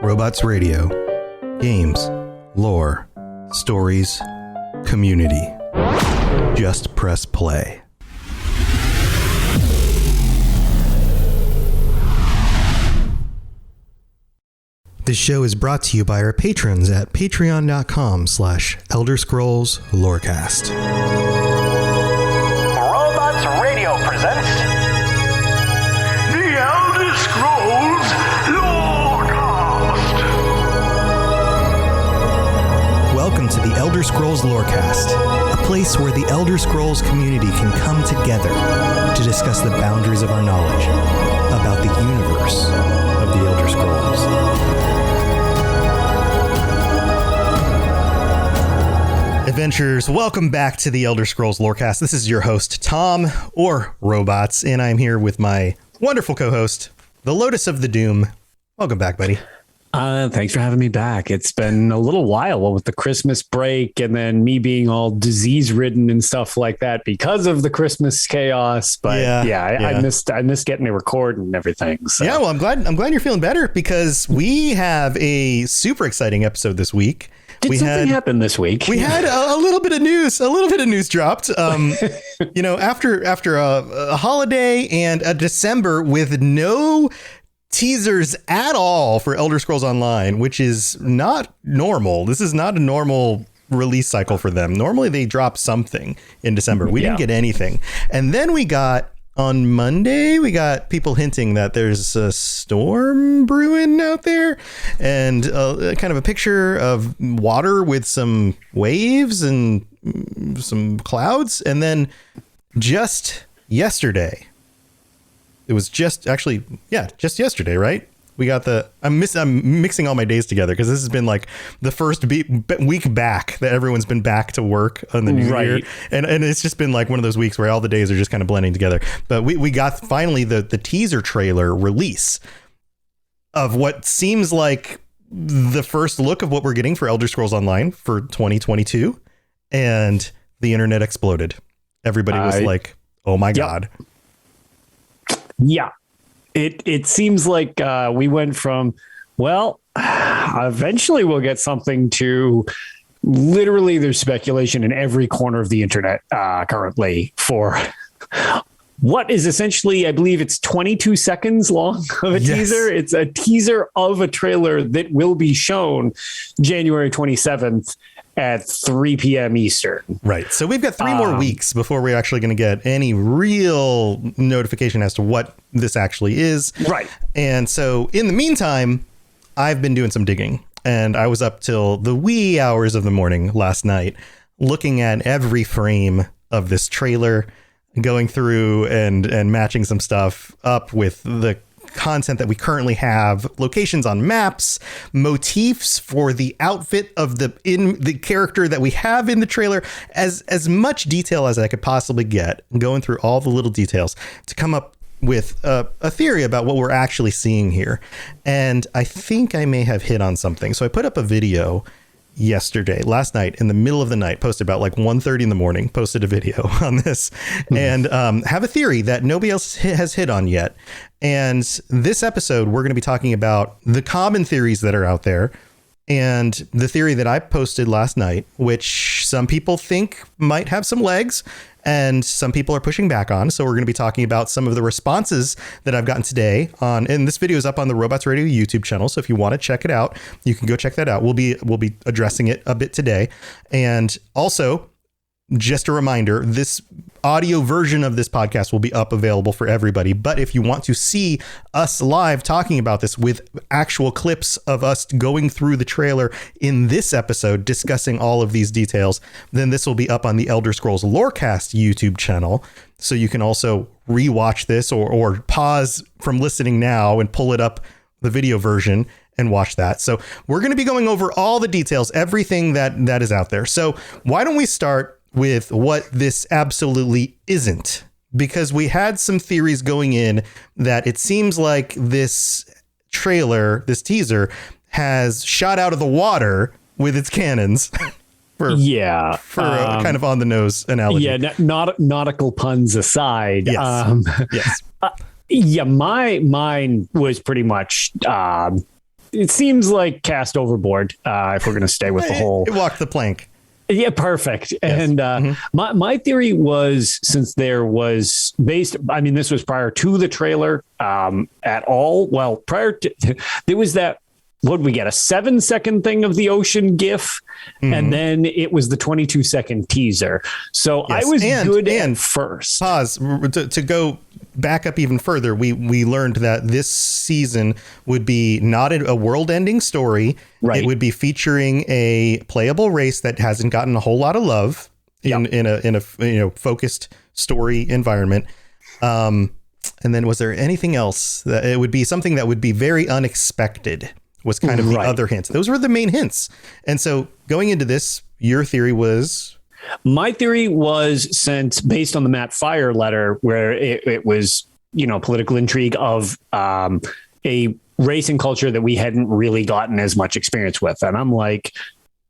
Robots Radio. Games, lore, stories, community. Just press play. This show is brought to you by our patrons at patreon.com/Elder Scrolls Lorecast. Robots Radio presents The Elder Scrolls Lorecast. Welcome to the Elder Scrolls Lorecast, a place where the Elder Scrolls community can come together to discuss the boundaries of our knowledge about the universe of the Elder Scrolls. Adventurers, welcome back to the Elder Scrolls Lorecast. This is your host, Tom, or Robots, and I'm here with my wonderful co-host, the Lotus of the Doom. Welcome back, buddy. Thanks for having me back. It's been a little while with the Christmas break and then me being all disease-ridden and stuff like that because of the Christmas chaos. But I missed getting to record and everything. So. Yeah, well, I'm glad you're feeling better because we have a super exciting episode this week. Did something happen this week? We had a little bit of news. Dropped. After a holiday and a December with no teasers at all for Elder Scrolls Online, which is not normal. This is not a normal release cycle for them. Normally they drop something in December. We didn't get anything. And then on Monday, we got people hinting that there's a storm brewing out there and kind of a picture of water with some waves and some clouds. And then just yesterday, just yesterday, right? We got I'm mixing all my days together because this has been like the first week back that everyone's been back to work on the new year. And it's just been like one of those weeks where all the days are just kind of blending together. But we got finally the teaser trailer release of what seems like the first look of what we're getting for Elder Scrolls Online for 2022. And the internet exploded. Everybody was like, oh my God. Yeah. It seems like we went from, eventually we'll get something to literally there's speculation in every corner of the internet currently for what is essentially, I believe it's 22 seconds long of a teaser. It's a teaser of a trailer that will be shown January 27th at 3 p.m. Eastern. Right. So we've got 3 more weeks before we're actually going to get any real notification as to what this actually is. Right. And so in the meantime, I've been doing some digging and I was up till the wee hours of the morning last night looking at every frame of this trailer, going through and matching some stuff up with the content that we currently have, locations on maps, motifs for the outfit of the character that we have in the trailer, as much detail as I could possibly get, going through all the little details to come up with a theory about what we're actually seeing here. And I think I may have hit on something. So I put up a video last night in the middle of the night, posted about like 1:30 in the morning, posted a video on this and have a theory that nobody else has hit on yet. And this episode, we're going to be talking about the common theories that are out there and the theory that I posted last night, which some people think might have some legs and some people are pushing back on. So we're going to be talking about some of the responses that I've gotten today and this video is up on the Robots Radio YouTube channel. So if you want to check it out, you can go check that out. We'll be addressing it a bit today. And also, just a reminder, this audio version of this podcast will be available for everybody. But if you want to see us live talking about this with actual clips of us going through the trailer in this episode, discussing all of these details, then this will be up on the Elder Scrolls Lorecast YouTube channel. So you can also rewatch this or pause from listening now and pull it up, the video version, and watch that. So we're going to be going over all the details, everything that is out there. So why don't we start with what this absolutely isn't, because we had some theories going in that it seems like this trailer, this teaser, has shot out of the water with its cannons. for a kind of on the nose analogy. Yeah, nautical puns aside. Yes. Yes. Yeah, mine was pretty much it seems like cast overboard if we're going to stay with the whole. It walked the plank. Yeah, perfect. Yes. And my theory was, since there was this was prior to the trailer at all. Well, prior to, there was that, what did we get? A 7-second thing of the ocean GIF. And then it was the 22-second teaser. So Yes. I was good and at first. Pause. To go back up even further, we learned that this season would be not a world-ending story. Right. It would be featuring a playable race that hasn't gotten a whole lot of love in a focused story environment. And then was there anything else? That it would be something that would be very unexpected, was kind of the other hints. Those were the main hints. And so going into this, your theory was? My theory was, since based on the Matt Fire letter, where it was, political intrigue of a racing culture that we hadn't really gotten as much experience with. And I'm like,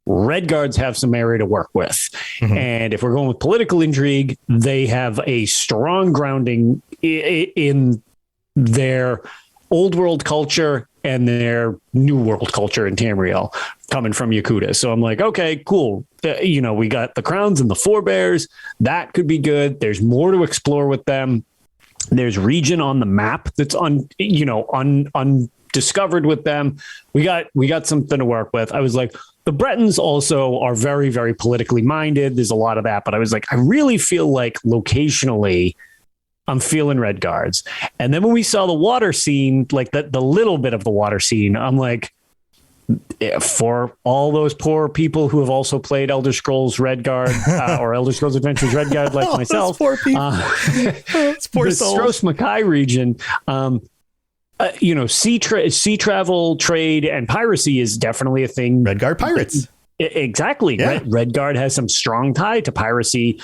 Red Guards have some area to work with. And if we're going with political intrigue, they have a strong grounding in their old world culture and their new world culture in Tamriel, coming from Yakuta. So I'm like, okay, cool. We got the Crowns and the Forebears. That could be good. There's more to explore with them. There's region on the map that's undiscovered with them. We got something to work with. I was like, the Bretons also are very, very politically minded. There's a lot of that, but I was like, I really feel like locationally, I'm feeling Red Guards. And then when we saw the water scene, like the little bit of the water scene, I'm like, for all those poor people who have also played Elder Scrolls Red Guard or Elder Scrolls Adventures Red Guard, like myself, poor people. Poor the souls. Stros Mackay region, sea travel, trade, and piracy is definitely a thing. Red Guard pirates. Exactly. Yeah. Red Guard has some strong tie to piracy,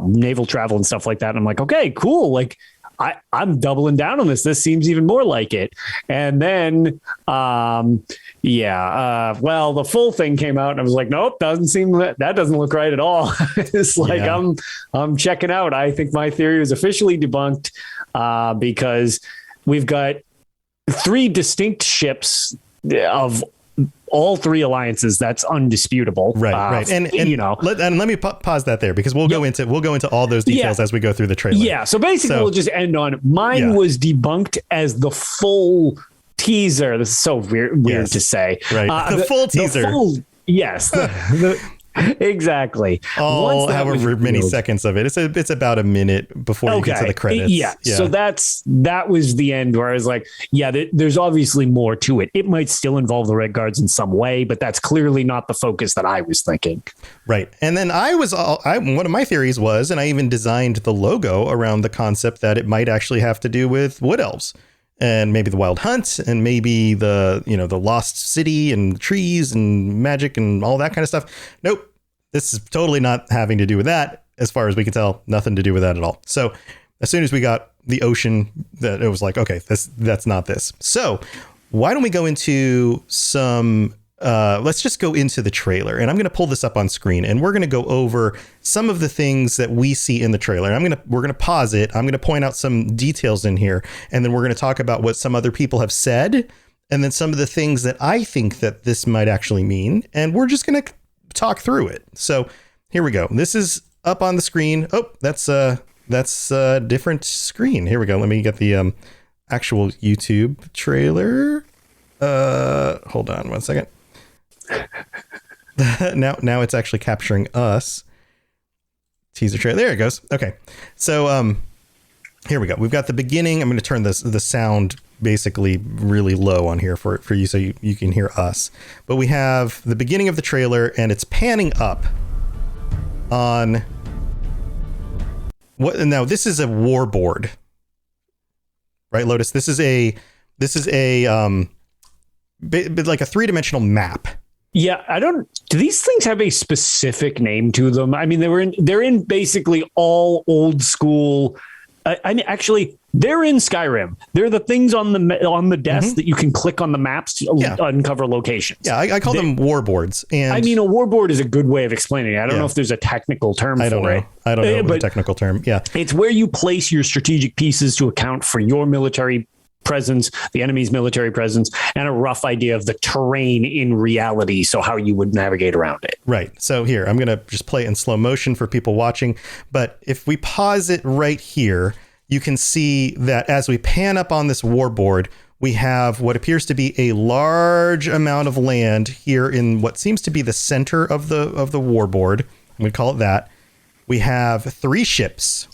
naval travel and stuff like that. And I'm like, okay, cool. Like I'm doubling down on this. This seems even more like it. And then, the full thing came out and I was like, nope, that doesn't look right at all. It's like, I'm checking out. I think my theory was officially debunked because we've got 3 distinct ships of all 3 alliances. That's undisputable. Right. And let me pause that there, because we'll go into all those details as we go through the trailer. Yeah. So basically we'll just end on mine was debunked as the full teaser. This is so weird to say. Right. The full teaser. Yes. Exactly. However many seconds of it. It's about a minute before you get to the credits. Yeah. So that was the end where I was like, there's obviously more to it. It might still involve the Red Guards in some way, but that's clearly not the focus that I was thinking. Right. And then one of my theories was, and I even designed the logo around the concept that it might actually have to do with wood elves. And maybe the Wild Hunt, and maybe the Lost City and trees and magic and all that kind of stuff. Nope. This is totally not having to do with that. As far as we can tell, nothing to do with that at all. So as soon as we got the ocean, that it was like, okay, that's not this. So why don't we go into some, let's just go into the trailer, and I'm going to pull this up on screen, and we're going to go over some of the things that we see in the trailer. We're going to pause it. I'm going to point out some details in here, and then we're going to talk about what some other people have said, and then some of the things that I think that this might actually mean. And we're just going to talk through it. So here we go. This is up on the screen. Oh, that's a different screen. Here we go. Let me get the actual YouTube trailer. Hold on 1 second. now it's actually capturing us. Teaser trailer. There it goes. Okay. So here we go. We've got the beginning. I'm going to turn the sound basically really low on here for you, so you can hear us. But we have the beginning of the trailer, and it's panning up on what? Now this is a war board, right, Lotus? This is a like a 3-dimensional map. Yeah, do these things have a specific name to them? I mean, they're in basically all old school. Actually, they're in Skyrim. They're the things on the desk that you can click on the maps to uncover locations. Yeah, I call them war boards. And I mean, a war board is a good way of explaining it. I don't know if there's a technical term for it. I don't know the technical term. Yeah. It's where you place your strategic pieces to account for your military presence, the enemy's military presence, and a rough idea of the terrain in reality. So how you would navigate around it. Right. So here, I'm going to just play it in slow motion for people watching. But if we pause it right here, you can see that as we pan up on this war board, we have what appears to be a large amount of land here in what seems to be the center of the war board. I'm going to call it that. We have 3 ships.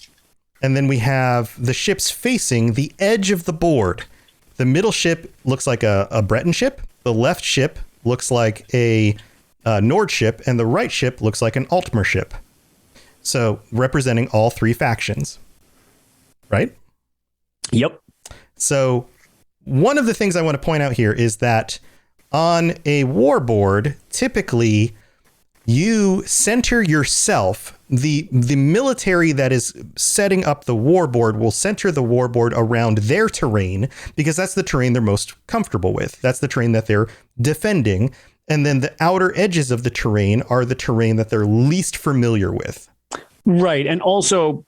And then we have the ships facing the edge of the board. The middle ship looks like a Breton ship. The left ship looks like a Nord ship. And the right ship looks like an Altmer ship. So representing all 3 factions. Right? Yep. So one of the things I want to point out here is that on a war board, typically you center yourself. The military that is setting up the war board will center the war board around their terrain because that's the terrain they're most comfortable with. That's the terrain that they're defending. And then the outer edges of the terrain are the terrain that they're least familiar with. Right. And also,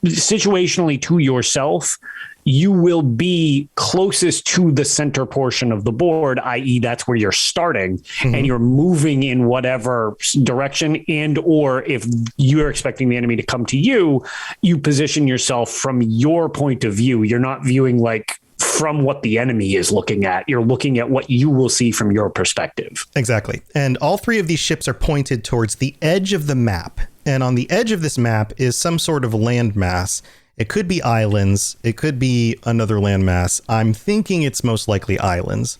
situationally to yourself, you will be closest to the center portion of the board, i.e. that's where you're starting and you're moving in whatever direction, and or if you're expecting the enemy to come to you, you position yourself from your point of view. You're not viewing like from what the enemy is looking at. You're looking at what you will see from your perspective. Exactly. And all 3 of these ships are pointed towards the edge of the map. And on the edge of this map is some sort of landmass. It could be islands. It could be another landmass. I'm thinking it's most likely islands.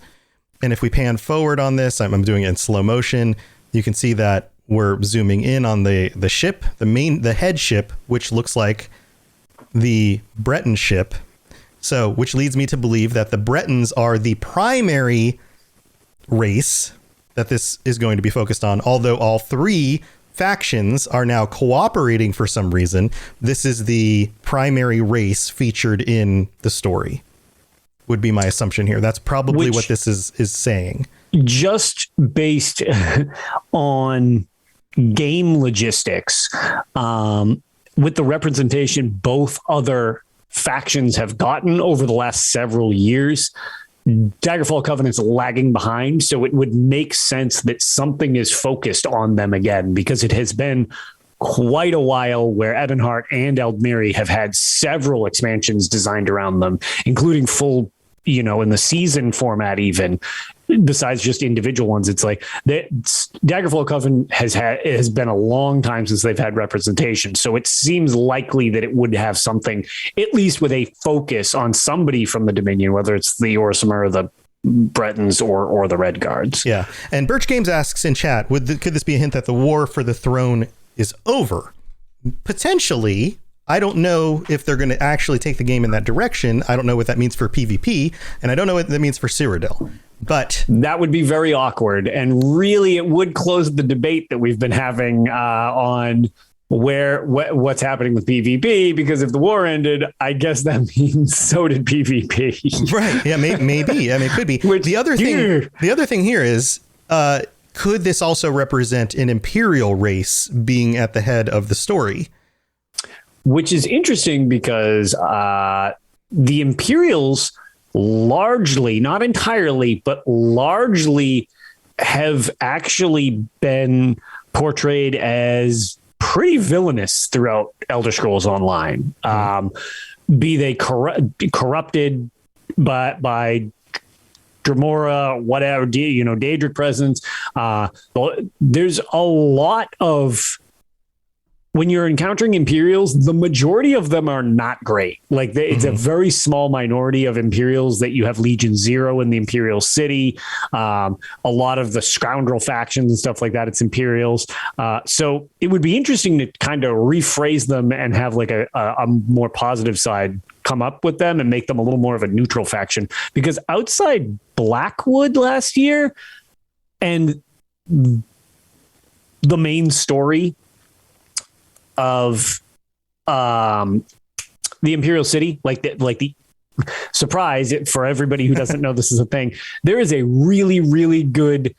And if we pan forward on this, I'm doing it in slow motion. You can see that we're zooming in on the ship, the head ship, which looks like the Breton ship. So, which leads me to believe that the Bretons are the primary race that this is going to be focused on. Although all 3 factions are now cooperating for some reason, this is the primary race featured in the story, would be my assumption here. That's probably what this is saying. Just based on game logistics, with the representation both other factions have gotten over the last several years, Daggerfall Covenant's lagging behind, so it would make sense that something is focused on them again, because it has been quite a while where Ebonheart and Eldmiri have had several expansions designed around them, including full, in the season format even, besides just individual ones. It's like Daggerfall Covenant has been a long time since they've had representation. So it seems likely that it would have something, at least with a focus on somebody from the Dominion, whether it's the Orsimer or the Bretons or the Red Guards. Yeah. And Birch Games asks in chat, could this be a hint that the war for the throne is over? Potentially. I don't know if they're going to actually take the game in that direction. I don't know what that means for PvP, and I don't know what that means for Cyrodiil. But that would be very awkward, and really it would close the debate that we've been having on what's happening with PvP, because if the war ended, I guess that means so did PvP. Right. Yeah, maybe. I mean, it could be. The other thing here is, could this also represent an Imperial race being at the head of the story? Which is interesting because the Imperials largely, not entirely, but largely have actually been portrayed as pretty villainous throughout Elder Scrolls Online. Be they corrupted by Dremora, whatever, Daedric presence. There's a lot of, when you're encountering Imperials, the majority of them are not great. Like it's a very small minority of Imperials that you have Legion Zero in the Imperial City. A lot of the scoundrel factions and stuff like that, it's Imperials. So it would be interesting to kind of rephrase them and have like a more positive side come up with them and make them a little more of a neutral faction. Because outside Blackwood last year and the main story of the Imperial City, like the surprise for everybody who doesn't know this is a thing, there is a really, really good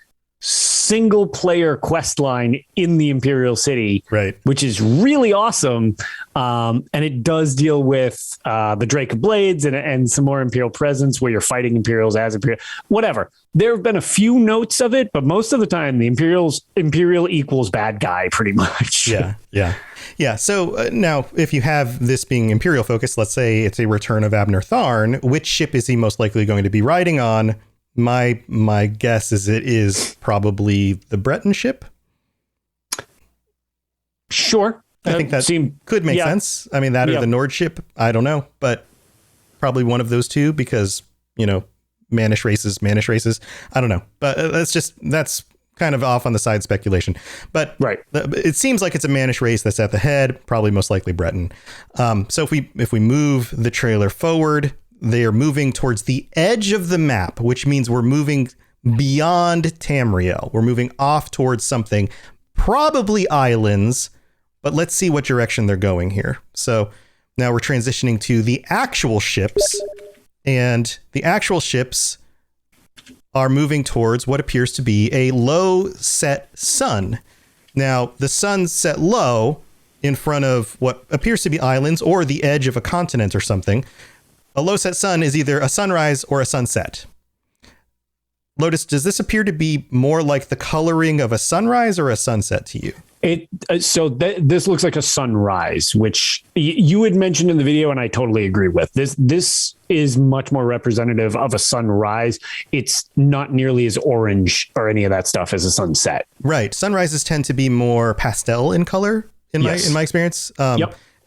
single player quest line in the Imperial City, Right. which is really awesome. And it does deal with the Drake of Blades and some more Imperial presence where you're fighting Imperials as Imperial, whatever. There have been a few notes of it, but most of the time the Imperial equals bad guy pretty much. Yeah. So now, if you have this being Imperial focused, let's say it's a Return of Abner Tharn, which ship is he most likely going to be riding on? My guess is it is probably the Breton ship. Sure. I think that could make sense. I mean, that or the Nord ship. I don't know, but probably one of those two because, Manish races. I don't know, but that's kind of off on the side speculation. But it seems like it's a Manish race that's at the head, probably most likely Breton. So if we move the trailer forward, they are moving towards the edge of the map, which means we're moving beyond Tamriel. We're moving off towards something, probably islands, but let's see what direction they're going here. So now we're transitioning to the actual ships, and the actual ships are moving towards what appears to be a low set sun. Now, the sun's set low in front of what appears to be islands or the edge of a continent or something. A low set sun is either a sunrise or a sunset. Lotus, does this appear to be more like the coloring of a sunrise or a sunset to you? This looks like a sunrise, which you had mentioned in the video, and I totally agree with. This is much more representative of a sunrise. It's not nearly as orange or any of that stuff as a sunset. Right. Sunrises tend to be more pastel in color in my experience.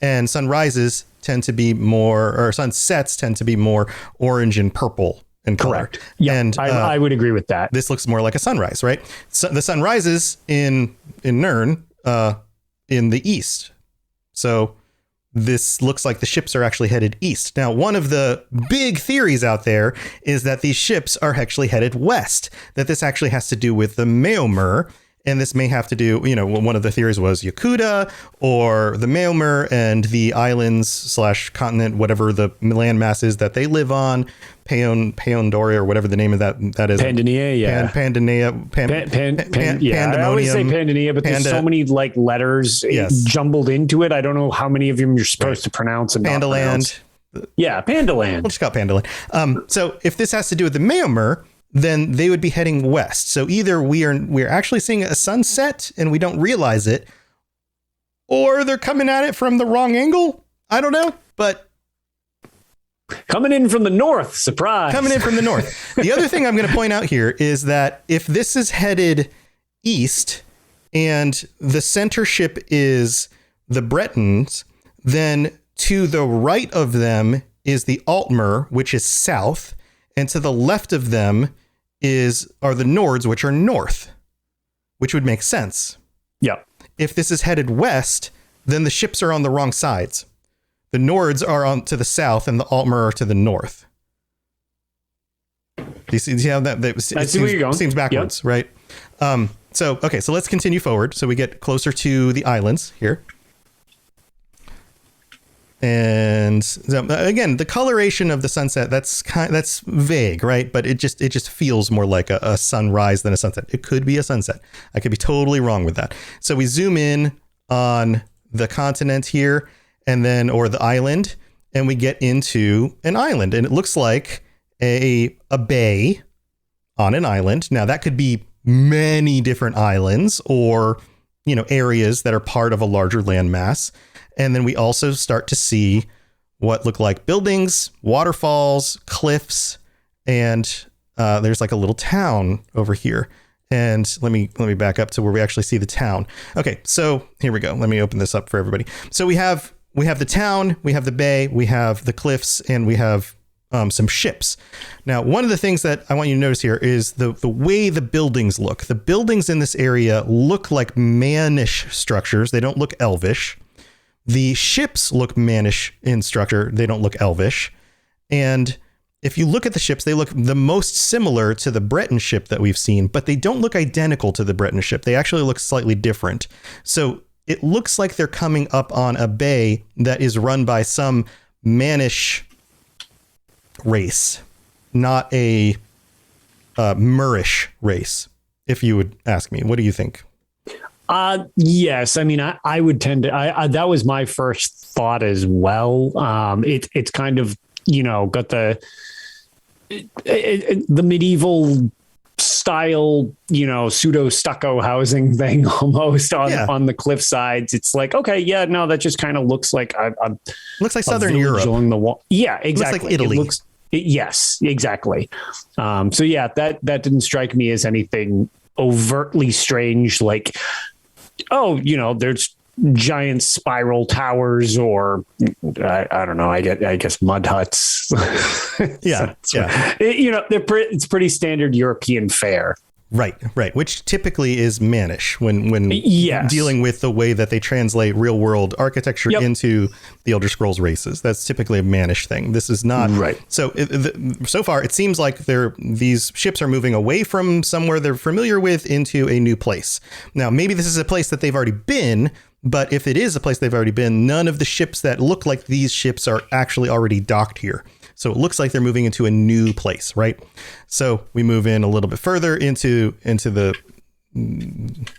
And sunrises tend to be or sunsets tend to be more orange and purple in color. Correct. Yeah, and I would agree with that. This looks more like a sunrise, right? So the sun rises in Nirn in the east. So this looks like the ships are actually headed east. Now, one of the big theories out there is that these ships are actually headed west, that this actually has to do with the Maelmer. And this may have to do, one of the theories was Yakuta or the Maelmer and the islands / continent, whatever the landmass is that they live on, Peondoria or whatever the name of that is. Pandania, yeah. Pandemonium. I always say Pandania, but there's so many letters jumbled into it. I don't know how many of them you're supposed to pronounce and Pandaland. Yeah, Pandaland. We'll just call it Pandaland. So if this has to do with the Maelmer, then they would be heading west. So either we're actually seeing a sunset and we don't realize it, or they're coming at it from the wrong angle. I don't know, but coming in from the north, surprise. Coming in from the north. The other thing I'm going to point out here is that if this is headed east and the center ship is the Bretons, then to the right of them is the Altmer, which is south, and to the left of them are the Nords, which are north, which would make sense. Yeah. If this is headed west, then the ships are on the wrong sides. The Nords are on to the south and the Altmer are to the north. Do you see how that seems backwards, right? So let's continue forward. So we get closer to the islands here. And so, again, the coloration of the sunset, that's vague, right? But it just feels more like a sunrise than a sunset. It could be a sunset. I could be totally wrong with that. So we zoom in on the continent here or the island, and we get into an island, and it looks like a bay on an island. Now that could be many different islands or, areas that are part of a larger landmass. And then we also start to see what look like buildings, waterfalls, cliffs, and there's like a little town over here. And let me back up to where we actually see the town. Okay, so here we go. Let me open this up for everybody. So we have the town, we have the bay, we have the cliffs, and we have some ships. Now, one of the things that I want you to notice here is the way the buildings look. The buildings in this area look like mannish structures. They don't look elvish. The ships look mannish in structure. They don't look elvish. And if you look at the ships, they look the most similar to the Breton ship that we've seen, but they don't look identical to the Breton ship. They actually look slightly different. So it looks like they're coming up on a bay that is run by some mannish race, not a Murish race. if you would ask me. What do you think? Yes. I mean, I would tend to, that was my first thought as well. It's kind of, got the medieval style, pseudo stucco housing thing almost on the cliff sides. It's like, okay, yeah, no, that just kind of looks like looks like Southern Europe along the wall. Yeah, exactly. Looks like Italy. Yes, exactly. So yeah, that didn't strike me as anything overtly strange. Like, oh, there's giant spiral towers, or I don't know. I guess mud huts. Yeah, yeah. It's pretty standard European fare. Right. Which typically is mannish when dealing with the way that they translate real world architecture into the Elder Scrolls races. That's typically a mannish thing. This is not right. So so far, it seems like these ships are moving away from somewhere they're familiar with into a new place. Now, maybe this is a place that they've already been. But if it is a place they've already been, none of the ships that look like these ships are actually already docked here. So it looks like they're moving into a new place, right? So we move in a little bit further into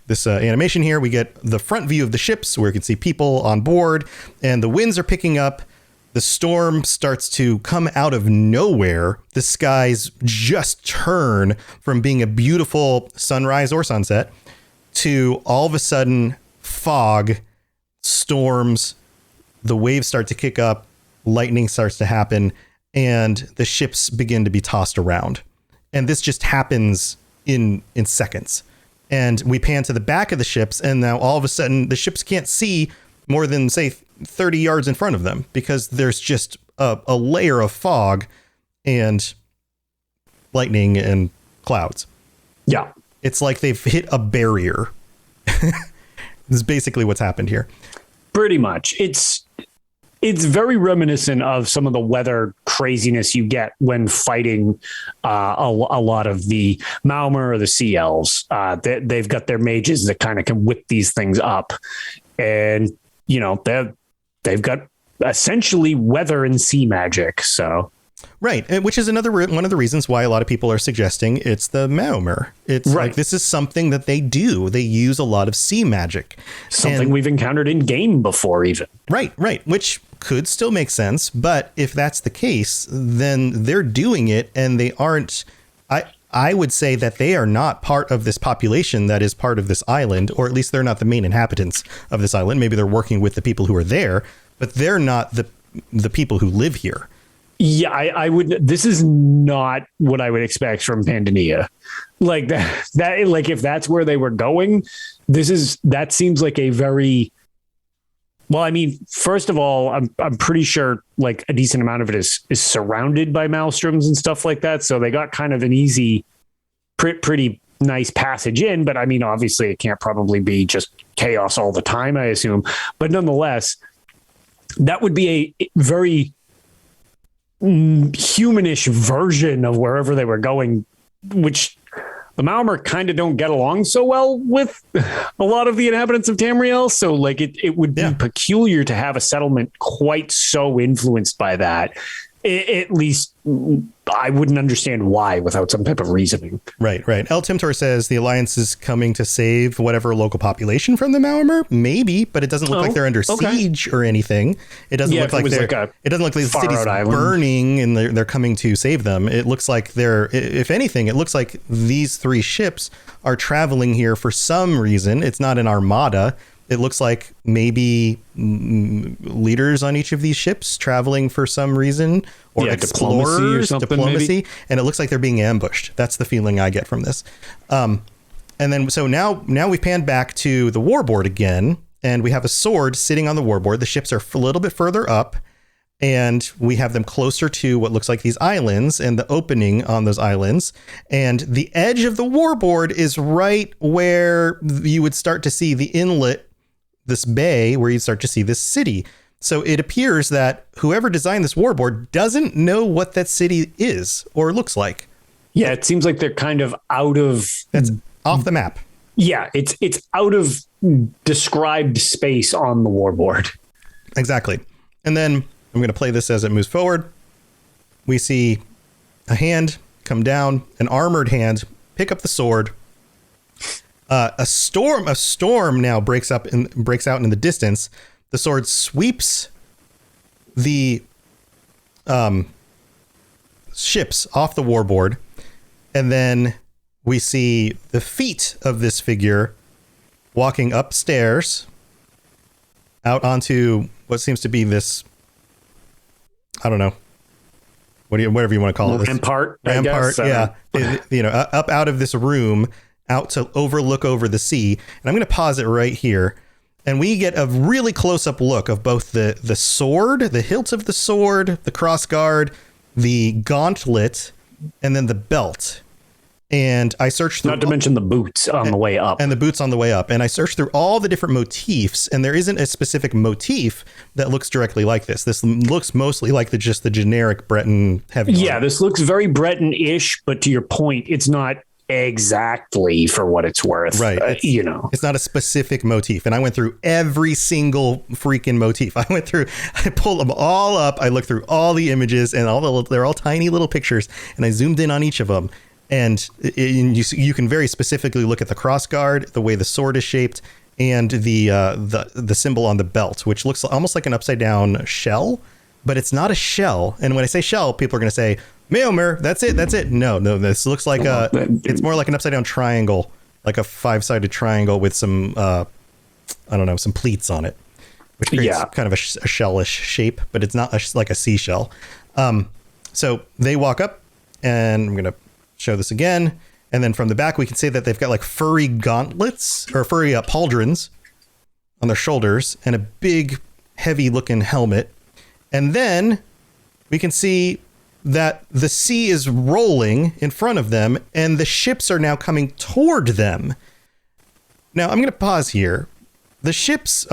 this animation here. We get the front view of the ships where you can see people on board, and the winds are picking up. The storm starts to come out of nowhere. The skies just turn from being a beautiful sunrise or sunset to all of a sudden fog, storms, the waves start to kick up, lightning starts to happen, and the ships begin to be tossed around. And this just happens in seconds. And we pan to the back of the ships, and now all of a sudden the ships can't see more than, say, 30 yards in front of them because there's just a layer of fog and lightning and clouds. Yeah. It's like they've hit a barrier. This is basically what's happened here. Pretty much. It's very reminiscent of some of the weather craziness you get when fighting a lot of the Maumur or the Sea Elves. They've got their mages that kind of can whip these things up. And, they've got essentially weather and sea magic. So. Right, which is one of the reasons why a lot of people are suggesting it's the Maumur. It's right. Like this is something that they do. They use a lot of sea magic. Something we've encountered in game before even. Right, which could still make sense. But if that's the case, then they're doing it and they aren't. I would say that they are not part of this population that is part of this island, or at least they're not the main inhabitants of this island. Maybe they're working with the people who are there, but they're not the people who live here. Yeah, I would. This is not what I would expect from Pandania. Like that, like if that's where they were going, that seems like a very. Well, I mean, first of all, I'm pretty sure like a decent amount of it is surrounded by maelstroms and stuff like that. So they got kind of an easy, pretty nice passage in. But I mean, obviously, it can't probably be just chaos all the time, I assume. But nonetheless, that would be a very humanish version of wherever they were going, which the Maumur kind of don't get along so well with a lot of the inhabitants of Tamriel. So like it would be peculiar to have a settlement quite so influenced by that. At least I wouldn't understand why without some type of reasoning. Right. El Timtor says the Alliance is coming to save whatever local population from the Maumur. Maybe, but it doesn't look like they're under siege or anything. It doesn't look like it doesn't look like the city's burning and they're coming to save them. It looks like if anything, it looks like these three ships are traveling here for some reason. It's not an armada. It looks like maybe leaders on each of these ships traveling for some reason, or explorers, diplomacy, and it looks like they're being ambushed. That's the feeling I get from this. And then so now we've panned back to the warboard again, and we have a sword sitting on the warboard. The ships are a little bit further up, and we have them closer to what looks like these islands and the opening on those islands. And the edge of the warboard is right where you would start to see the inlet, this bay where you start to see this city. So it appears that whoever designed this warboard doesn't know what that city is or looks like. Yeah, it seems like they're kind of out of... That's off the map. Yeah, it's out of described space on the warboard. Exactly. And then I'm going to play this as it moves forward. We see a hand come down, an armored hand, pick up the sword, A storm now breaks out in the distance. The sword sweeps the ships off the warboard, and then we see the feet of this figure walking upstairs out onto what seems to be this, I don't know, whatever you want to call it. Rampart, yeah. Up out of this room, out to overlook over the sea. And I'm going to pause it right here. And we get a really close-up look of both the sword, the hilt of the sword, the crossguard, the gauntlet, and then the belt. And I searched through... Not to mention the boots on the way up. And the boots on the way up. And I searched through all the different motifs, and there isn't a specific motif that looks directly like this. This looks mostly like just the generic Breton heavy. Yeah, this looks very Breton-ish, but to your point, it's not exactly for what it's worth. Right. It's not a specific motif. And I went through every single freaking motif. I pulled them all up. I looked through all the images, and they're all tiny little pictures, and I zoomed in on each of them. And you can very specifically look at the crossguard, the way the sword is shaped, and the symbol on the belt, which looks almost like an upside down shell, but it's not a shell. And when I say shell, people are going to say, Mailmer, that's it. No, this looks like it's more like an upside down triangle, like a 5-sided triangle with some, some pleats on it, which creates kind of a shellish shape, but it's not like a seashell. So they walk up, and I'm going to show this again. And then from the back, we can see that they've got like furry gauntlets or furry pauldrons on their shoulders and a big heavy looking helmet. And then we can see that the sea is rolling in front of them and the ships are now coming toward them. Now I'm going to pause here. The ships,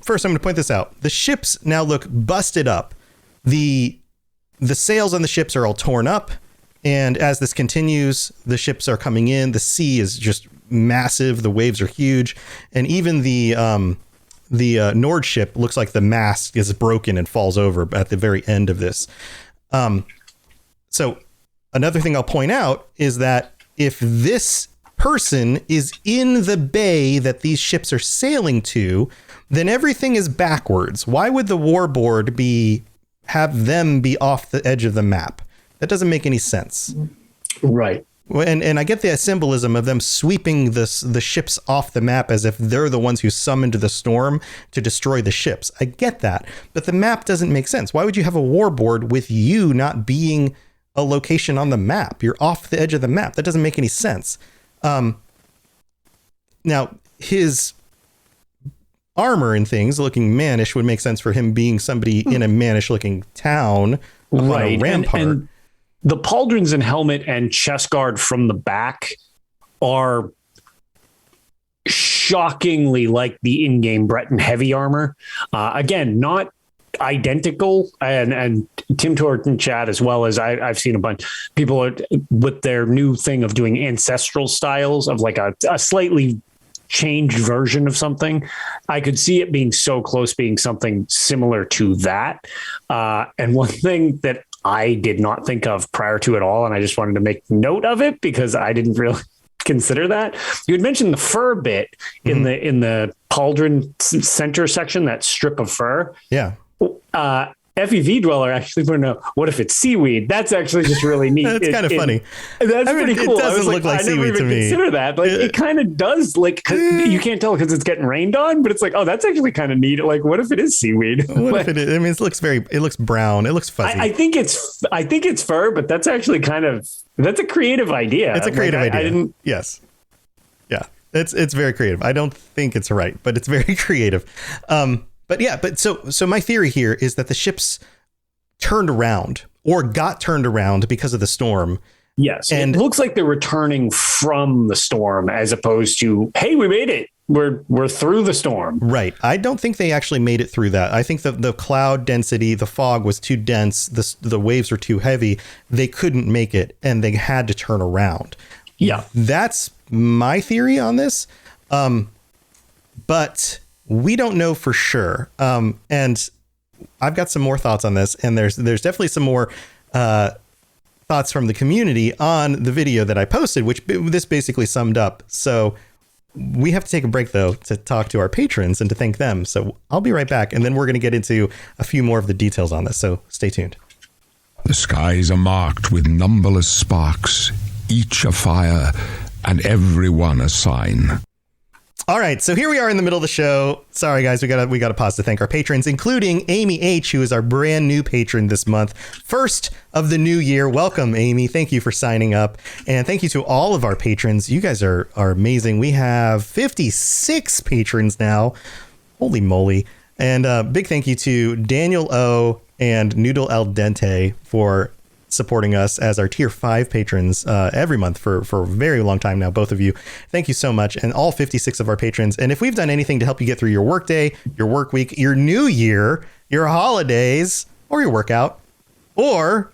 first I'm going to point this out. The ships now look busted up. The sails on the ships are all torn up. And as this continues, the ships are coming in. The sea is just massive. The waves are huge. And even the Nord ship looks like the mast is broken and falls over at the very end of this. So another thing I'll point out is that if this person is in the bay that these ships are sailing to, then everything is backwards. Why would the warboard have them be off the edge of the map? That doesn't make any sense. Right. And I get the symbolism of them sweeping the ships off the map as if they're the ones who summoned the storm to destroy the ships. I get that. But the map doesn't make sense. Why would you have a warboard with you not being a location on the map? You're off the edge of the map. That doesn't make any sense. Now, his armor and things looking mannish would make sense for him being somebody in a mannish looking town on a rampart. And the pauldrons and helmet and chest guard from the back are shockingly like the in-game Breton heavy armor. Again, not identical. And Tim Tort in chat, as well as I've seen a bunch people with their new thing of doing ancestral styles of like a slightly changed version of something. I could see it being so close, being something similar to that. And one thing that I did not think of prior to it all, and I just wanted to make note of it because I didn't really consider that. You had mentioned the fur bit in the pauldron center section, that strip of fur. Yeah. FEV Dweller actually put out, what if it's seaweed? That's actually just really neat. That's kind of funny. That's pretty cool. It doesn't look like seaweed to me. Consider that. Like it kind of does. Like you can't tell because it's getting rained on, but it's like, oh, that's actually kind of neat. Like, what if it is seaweed? What if it is? I mean, it looks brown. It looks fuzzy. I think it's fur, but that's actually that's a creative idea. It's a creative idea. Yes. Yeah. It's very creative. I don't think it's right, but it's very creative. But so my theory here is that the ships turned around or got turned around because of the storm. Yes. And it looks like they're returning from the storm as opposed to, hey, we made it. We're through the storm. Right. I don't think they actually made it through that. I think the cloud density, the fog was too dense. The waves were too heavy. They couldn't make it and they had to turn around. Yeah. That's my theory on this. But we don't know for sure. And I've got some more thoughts on this. And there's definitely some more thoughts from the community on the video that I posted, which this basically summed up. So we have to take a break, though, to talk to our patrons and to thank them. So I'll be right back. And then we're going to get into a few more of the details on this. So stay tuned. The skies are marked with numberless sparks, each a fire and every one a sign. All right, so here we are in the middle of the show. Sorry, guys, we got to pause to thank our patrons, including Amy H., who is our brand new patron this month. First of the new year. Welcome, Amy. Thank you for signing up. And thank you to all of our patrons. You guys are amazing. We have 56 patrons now. Holy moly. And big thank you to Daniel O. and Noodle Al Dente for supporting us as our tier 5 patrons every month for a very long time now. Both of you, thank you so much. And all 56 of our patrons. And if we've done anything to help you get through your work day, your work week, your new year, your holidays, or your workout, or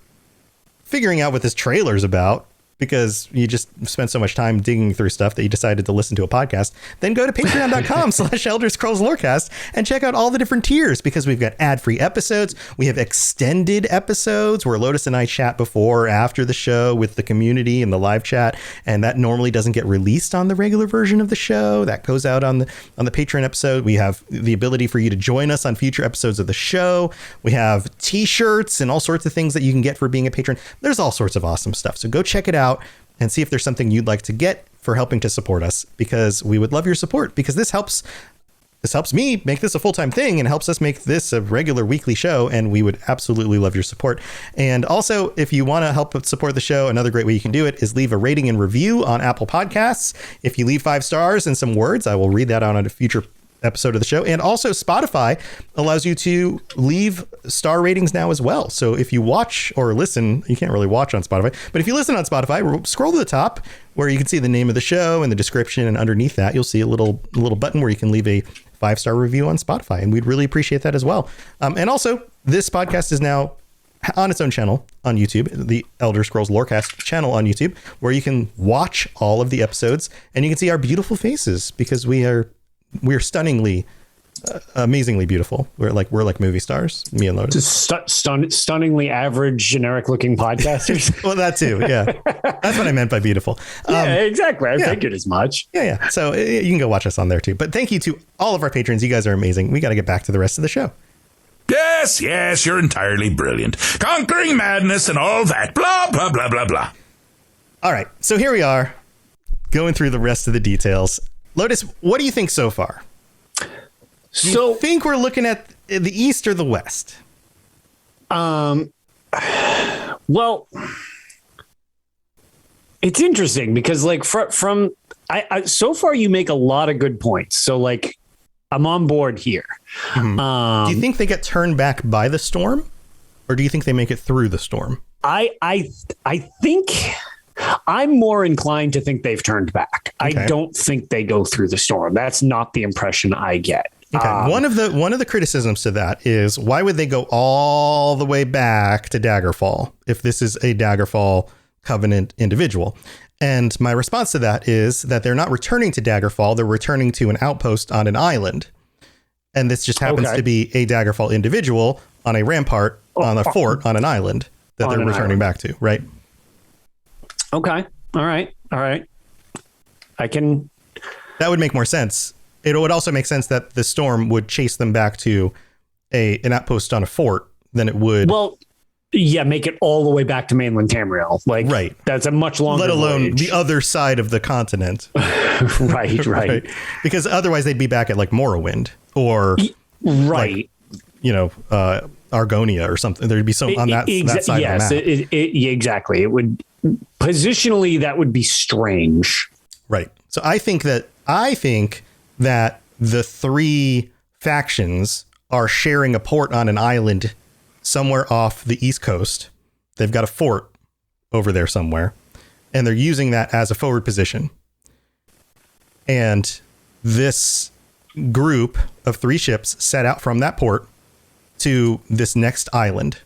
figuring out what this trailer is about, because you just spent so much time digging through stuff that you decided to listen to a podcast, then go to patreon.com/Elder Scrolls Lorecast and check out all the different tiers, because we've got ad-free episodes. We have extended episodes where Lotus and I chat before or after the show with the community and the live chat. And that normally doesn't get released on the regular version of the show. That goes out on the Patreon episode. We have the ability for you to join us on future episodes of the show. We have t-shirts and all sorts of things that you can get for being a patron. There's all sorts of awesome stuff. So go check it out and see if there's something you'd like to get for helping to support us, because we would love your support, because this helps me make this a full-time thing and helps us make this a regular weekly show. And we would absolutely love your support. And also, if you want to help support the show, another great way you can do it is leave a rating and review on Apple Podcasts. If you leave 5 stars and some words, I will read that on a future episode of the show. And also Spotify allows you to leave star ratings now as well. So if you watch or listen, you can't really watch on Spotify, but if you listen on Spotify, scroll to the top where you can see the name of the show and the description, and underneath that you'll see a little button where you can leave a 5-star review on Spotify, and we'd really appreciate that as well. And also, this podcast is now on its own channel on YouTube, the Elder Scrolls Lorecast channel on YouTube, where you can watch all of the episodes and you can see our beautiful faces, because we're stunningly, amazingly beautiful. We're like movie stars, me and Lotus. Stunningly average, generic-looking podcasters. Well, that too, yeah. That's what I meant by beautiful. Yeah, exactly. I figured as much. Yeah. So you can go watch us on there too. But thank you to all of our patrons. You guys are amazing. We got to get back to the rest of the show. Yes, you're entirely brilliant. Conquering madness and all that. Blah, blah, blah, blah, blah. All right. So here we are going through the rest of the details. Lotus, what do you think so far? Do you think we're looking at the East or the West? Well, it's interesting because, like, from so far you make a lot of good points. So, like, I'm on board here. Mm-hmm. Do you think they get turned back by the storm, or do you think they make it through the storm? I think I'm more inclined to think they've turned back. Okay. I don't think they go through the storm. That's not the impression I get. Okay. One of the criticisms to that is, why would they go all the way back to Daggerfall if this is a Daggerfall Covenant individual? And my response to that is that they're not returning to Daggerfall. They're returning to an outpost on an island. And this just happens to be a Daggerfall individual on a rampart on a fort on an island that they're returning back to, right? Okay. All right. That would make more sense. It would also make sense that the storm would chase them back to an outpost on a fort than it would. Well, yeah, make it all the way back to mainland Tamriel. Like, right. That's a much longer let alone voyage. The other side of the continent. right. Because otherwise they'd be back at like Morrowind or like, Argonia or something. There'd be some on that side of the map. Exactly. It would positionally, that would be strange. Right. So I think that the 3 factions are sharing a port on an island somewhere off the East Coast. They've got a fort over there somewhere, and they're using that as a forward position. And this group of 3 ships set out from that port to this next island,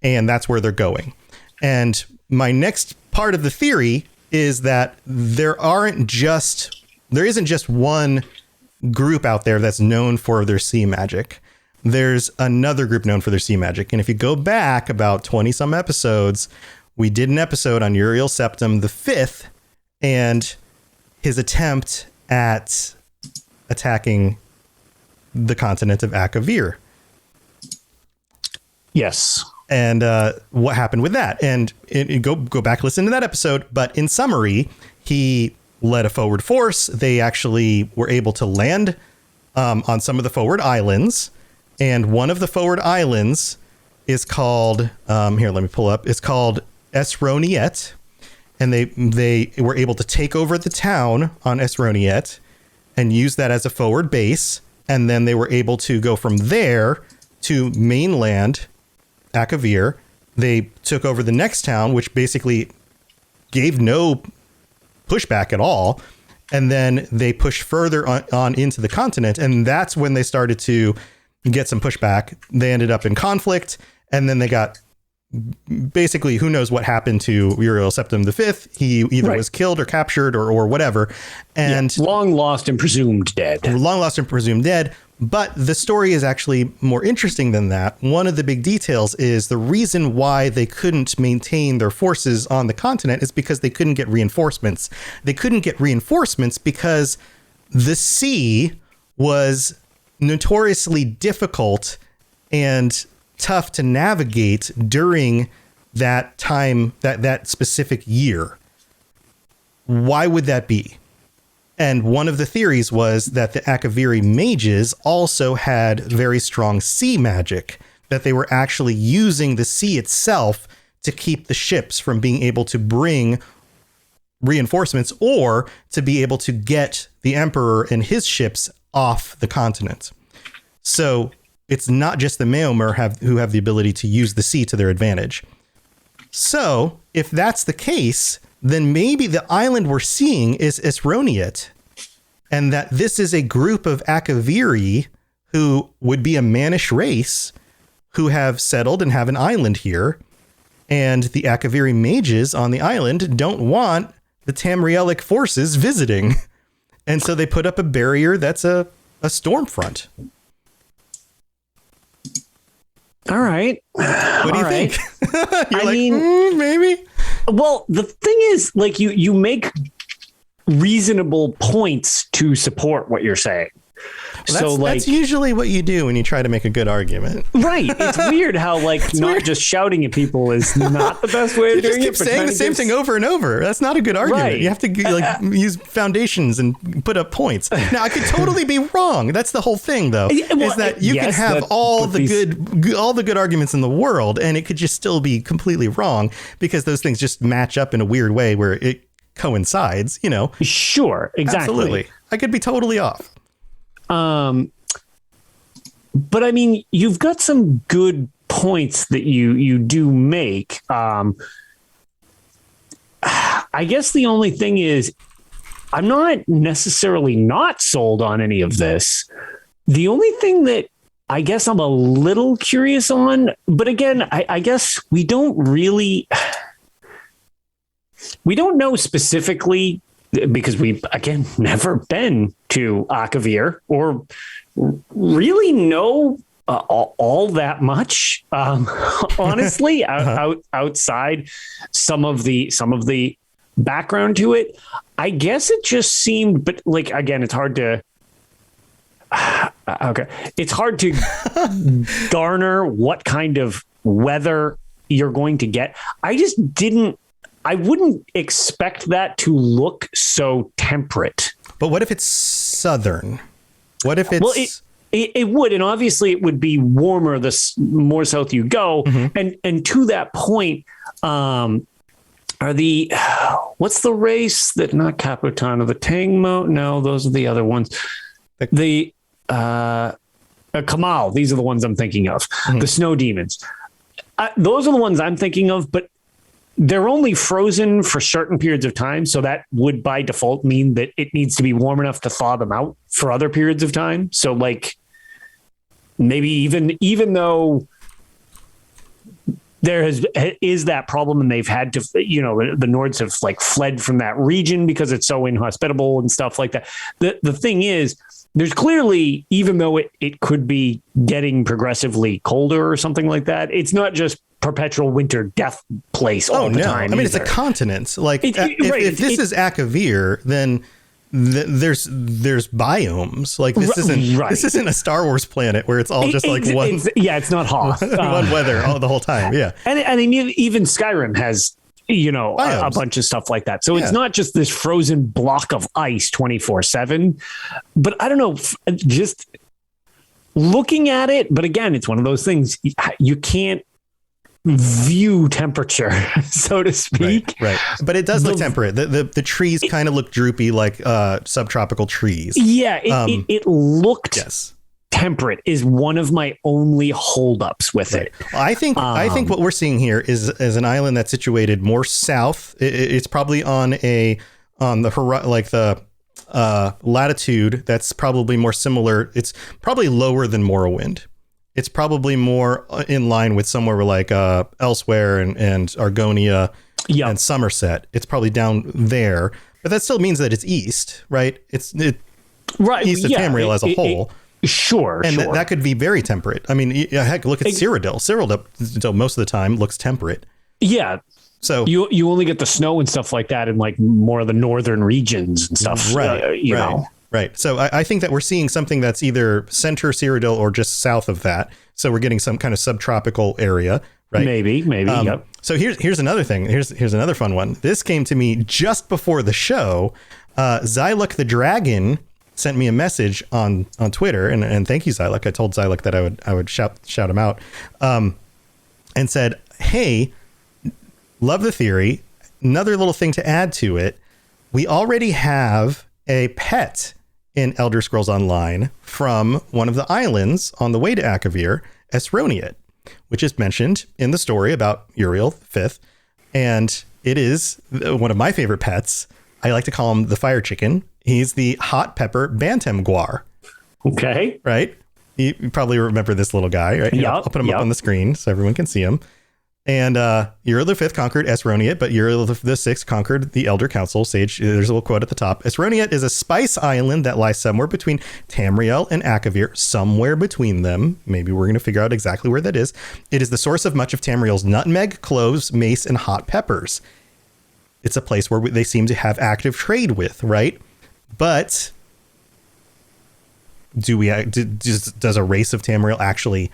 and that's where they're going. And my next part of the theory is that there isn't just one group out there that's known for their sea magic. There's another group known for their sea magic. And if you go back about 20 some episodes, we did an episode on Uriel Septim the 5th and his attempt at attacking the continent of Akavir. Yes. And what happened with that? And go back, listen to that episode. But in summary, he led a forward force. They actually were able to land on some of the forward islands. And one of the forward islands is called, here, let me pull up. It's called Esroniet. And they were able to take over the town on Esroniet and use that as a forward base. And then they were able to go from there to mainland Akavir. They took over the next town, which basically gave no pushback at all. And then they pushed further on into the continent. And that's when they started to get some pushback. They ended up in conflict. And then they got basically, who knows what happened to Uriel Septim V. He either was killed or captured or whatever. And long lost and presumed dead. Long lost and presumed dead. But the story is actually more interesting than that. One of the big details is the reason why they couldn't maintain their forces on the continent is because they couldn't get reinforcements. They couldn't get reinforcements because the sea was notoriously difficult and tough to navigate during that time, that specific year. Why would that be? And one of the theories was that the Akaviri mages also had very strong sea magic, that they were actually using the sea itself to keep the ships from being able to bring reinforcements or to be able to get the Emperor and his ships off the continent. So it's not just the Meomer who have the ability to use the sea to their advantage. So if that's the case, then maybe the island we're seeing is Esroniet, and that this is a group of Akaviri who would be a mannish race who have settled and have an island here. And the Akaviri mages on the island don't want the Tamrielic forces visiting. And so they put up a barrier that's a storm front. All right. What do you think? You're I mean, maybe. Well, the thing is, like, you make reasonable points to support what you're saying. Well, that's usually what you do when you try to make a good argument. Right. It's weird how just shouting at people is not the best way of doing it. You just keep saying the same thing over and over. That's not a good argument. Right. You have to use foundations and put up points. Now, I could totally be wrong. That's the whole thing, though, is that you can have all the good arguments in the world, and it could just still be completely wrong because those things just match up in a weird way where it coincides, Sure, exactly. Absolutely. I could be totally off. But I mean, you've got some good points that you do make. I guess the only thing is I'm not necessarily not sold on any of this. The only thing that I guess I'm a little curious on, but again, I guess we don't know specifically because we've, again, never been to Akavir or really know all that much, honestly, outside some of the background to it. I guess it just seemed, but again, it's hard to, it's hard to garner what kind of weather you're going to get. I wouldn't expect that to look so temperate. But what if it's southern? What if it's... Well, it would, and obviously it would be warmer the more south you go. Mm-hmm. And to that point, what's the race that, not Capitano, the Tangmo? No, those are the other ones. The Kamal, these are the ones I'm thinking of. Mm-hmm. The snow demons. Those are the ones I'm thinking of, but they're only frozen for certain periods of time. So that would by default mean that it needs to be warm enough to thaw them out for other periods of time. So maybe even though there is that problem and they've had to, the Nords have fled from that region because it's so inhospitable and stuff like that. The thing is, there's clearly, even though it could be getting progressively colder or something like that, it's not just perpetual winter death place all the time. I mean, it's a continent. If this is Akavir, then there's biomes. Like this isn't a Star Wars planet where it's all just like one. It's not Hoth. One weather all the whole time. Yeah, and I mean even Skyrim has a bunch of stuff like that. So it's not just this frozen block of ice 24/7. But I don't know, just looking at it. But again, it's one of those things you can't view temperature, so to speak. Right. But it does look temperate. The trees kind of look droopy, like subtropical trees. Yeah, it looked temperate is one of my only holdups with it. Well, I think what we're seeing here is an island that's situated more south. It's probably on the latitude that's probably more similar. It's probably lower than Morrowind. It's probably more in line with somewhere like Elsewhere and Argonia and Somerset. It's probably down there, but that still means that it's east, right? It's east of Tamriel as a whole. Sure, and that could be very temperate. I mean, heck, look at Cyrodiil. Cyrodiil most of the time looks temperate. Yeah. So you only get the snow and stuff like that in like more of the northern regions and stuff. Right. Right. So I think that we're seeing something that's either center Cyrodiil or just south of that. So we're getting some kind of subtropical area, right? Maybe. Yep. So here's another thing. Here's another fun one. This came to me just before the show. Xyluk the Dragon sent me a message on Twitter, and thank you, Xyluk. I told Xyluk that I would shout him out, and said, "Hey, love the theory. Another little thing to add to it. We already have a pet in Elder Scrolls Online from one of the islands on the way to Akavir, Esroniet, which is mentioned in the story about Uriel V, and it is one of my favorite pets. I like to call him the fire chicken. He's the hot pepper bantam guar." Okay. Right? You probably remember this little guy, right? Yeah. I'll put him up on the screen so everyone can see him. And Uriel V conquered Esroniet, but Uriel VI conquered the Elder Council. Sage, there's a little quote at the top. Esroniet is a spice island that lies somewhere between Tamriel and Akavir, somewhere between them. Maybe we're going to figure out exactly where that is. It is the source of much of Tamriel's nutmeg, cloves, mace, and hot peppers. It's a place where they seem to have active trade with, right? But does a race of Tamriel actually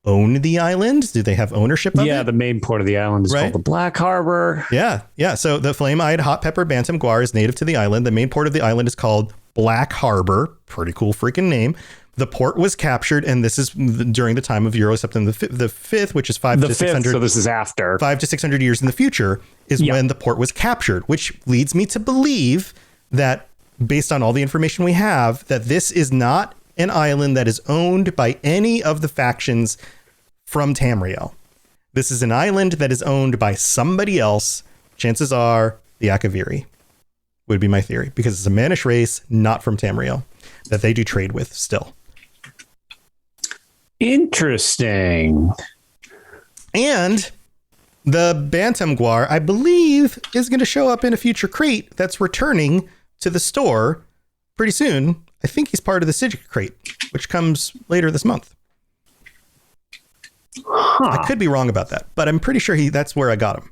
own the island? Do they have ownership of it? Yeah, the main port of the island is called the Black Harbor. Yeah. So the flame-eyed hot pepper bantam guar is native to the island. The main port of the island is called Black Harbor. Pretty cool freaking name. The port was captured, and this is during the time of Uriel the Fifth, which is 500 to 600. So this is after 500 to 600 years in the future is when the port was captured, which leads me to believe that, based on all the information we have, that this is not an island that is owned by any of the factions from Tamriel. This is an island that is owned by somebody else. Chances are the Akaviri would be my theory, because it's a mannish race not from Tamriel that they do trade with still. Interesting. And the Bantam Guar, I believe, is going to show up in a future crate that's returning to the store pretty soon. I think he's part of the Sigil crate, which comes later this month. I could be wrong about that, but I'm pretty sure that's where I got him.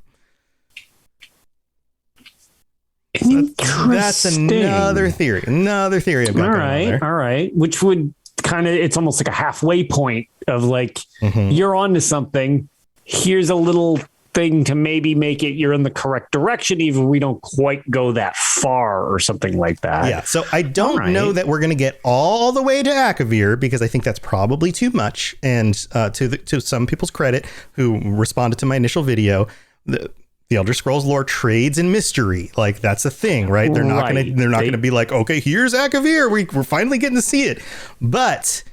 That's another theory. I've got all right. Which would kind of, it's almost like a halfway point of like, you're onto something. Here's a little thing to maybe make it you're in the correct direction, even if we don't quite go that far or something like that. Yeah. So I don't know that we're going to get all the way to Akavir, because I think that's probably too much. And to some people's credit who responded to my initial video, the Elder Scrolls lore trades in mystery. Like, that's a thing, right? They're not going to be like, okay, here's Akavir. We're finally getting to see it. But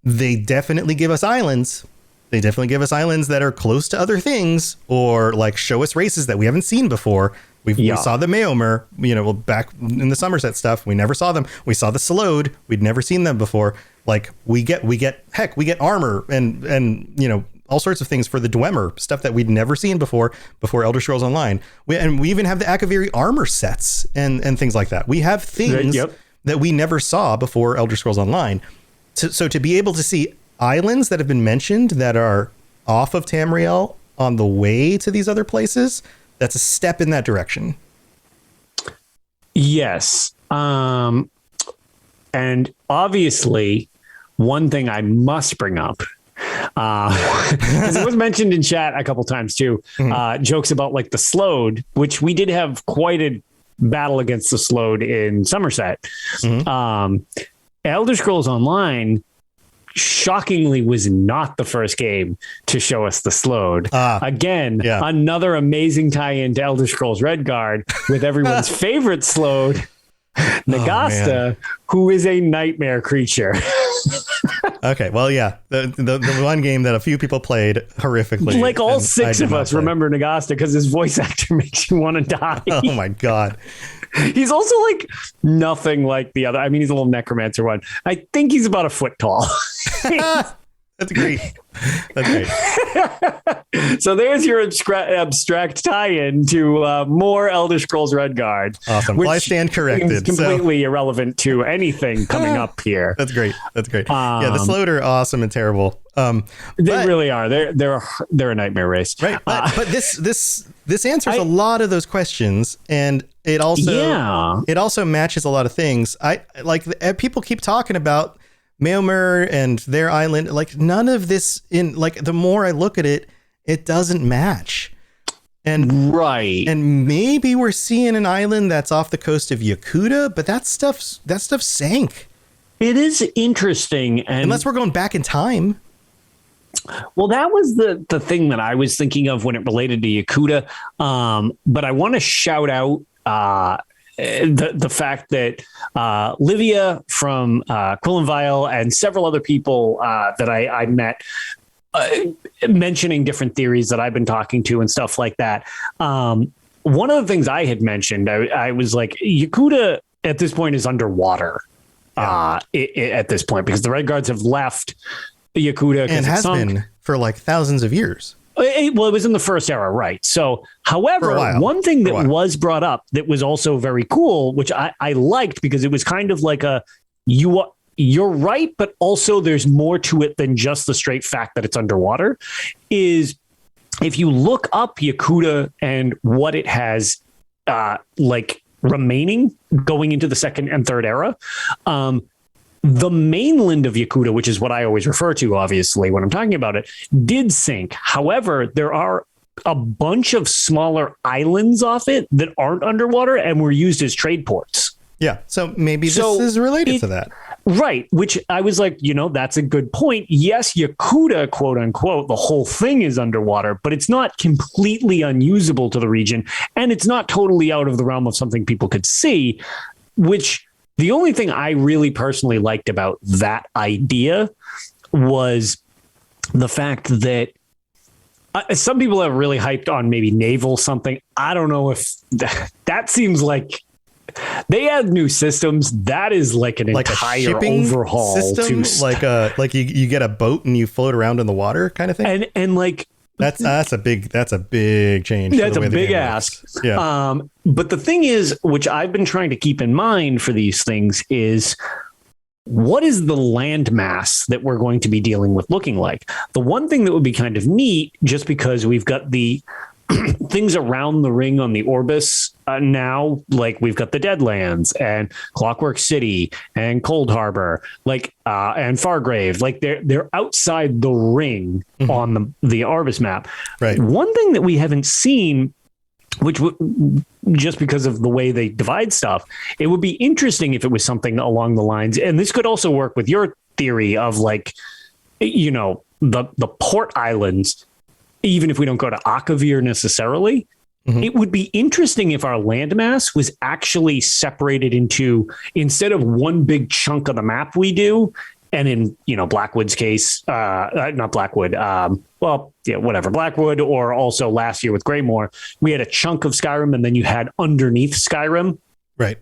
they definitely give us islands. They definitely give us islands that are close to other things, or like show us races that we haven't seen before. We saw the Maomer, back in the Somerset stuff. We never saw them. We saw the Salode. We'd never seen them before. Like we get armor and all sorts of things for the Dwemer, stuff that we'd never seen before Elder Scrolls Online. We even have the Akaviri armor sets and things like that. We have things that we never saw before Elder Scrolls Online. So to be able to see islands that have been mentioned that are off of Tamriel on the way to these other places, that's a step in that direction. Yes. And obviously, one thing I must bring up, because it was mentioned in chat a couple times too, jokes about like the Slode, which we did have quite a battle against the Slode in Somerset. Elder Scrolls Online shockingly was not the first game to show us the Slode. Again, another amazing tie-in to Elder Scrolls Redguard with everyone's favorite Slode, Nagasta, who is a nightmare creature. Okay, well, yeah, the one game that a few people played horrifically. Like all six of us remember Nagasta because his voice actor makes you want to die. Oh my god. He's also like nothing like the other. I mean, he's a little necromancer one. I think he's about a foot tall. That's great. That's great. So there's your abstract tie-in to more Elder Scrolls Redguard. Awesome. Well, I stand corrected. Completely irrelevant to anything coming up here. That's great. That's great. Yeah, the Slode are awesome and terrible. They really are. They're a nightmare race. Right. But this answers a lot of those questions, and it also matches a lot of things. People keep talking about Maelmer and their island. Like none of this the more I look at it, it doesn't match. And maybe we're seeing an island that's off the coast of Yakuta, but that stuff sank. It is interesting, and unless we're going back in time. Well, that was the thing that I was thinking of when it related to Yakuta. But I want to shout out the fact that Livia from Quillenvile and several other people that I met mentioning different theories that I've been talking to and stuff like that. One of the things I had mentioned, I was like, Yakuta at this point is underwater at this point because the Red Guards have left Yakuta and has been for like thousands of years. It was in the first era, right? So, however, one thing that was brought up that was also very cool, which I liked because it was kind of like you're right, but also there's more to it than just the straight fact that it's underwater, is if you look up Yakuta and what it has remaining going into the second and third era, the mainland of Yakuta, which is what I always refer to, obviously, when I'm talking about it, did sink. However, there are a bunch of smaller islands off it that aren't underwater and were used as trade ports. Yeah. So maybe this is related to that. Right. Which I was like, that's a good point. Yes, Yakuta, quote unquote, the whole thing is underwater, but it's not completely unusable to the region. And it's not totally out of the realm of something people could see, which the only thing I really personally liked about that idea was the fact that some people have really hyped on maybe naval something. I don't know if that seems like they add new systems. That is like an entire overhaul system, like you get a boat and you float around in the water kind of thing. And like that's a big change. That's a big ask. Yeah. But the thing is, which I've been trying to keep in mind for these things, is what is the land mass that we're going to be dealing with looking like? The one thing that would be kind of neat, just because we've got the things around the ring on the Orbis now, like we've got the Deadlands and Clockwork City and Cold Harbor, and Fargrave, like they're outside the ring on the Orbis map. Right. One thing that we haven't seen, which just because of the way they divide stuff, it would be interesting if it was something along the lines, and this could also work with your theory of the port islands. Even if we don't go to Akavir necessarily, it would be interesting if our landmass was actually separated into, instead of one big chunk of the map we do, and in, Blackwood's case, not Blackwood, Blackwood, or also last year with Greymoor, we had a chunk of Skyrim and then you had underneath Skyrim. Right.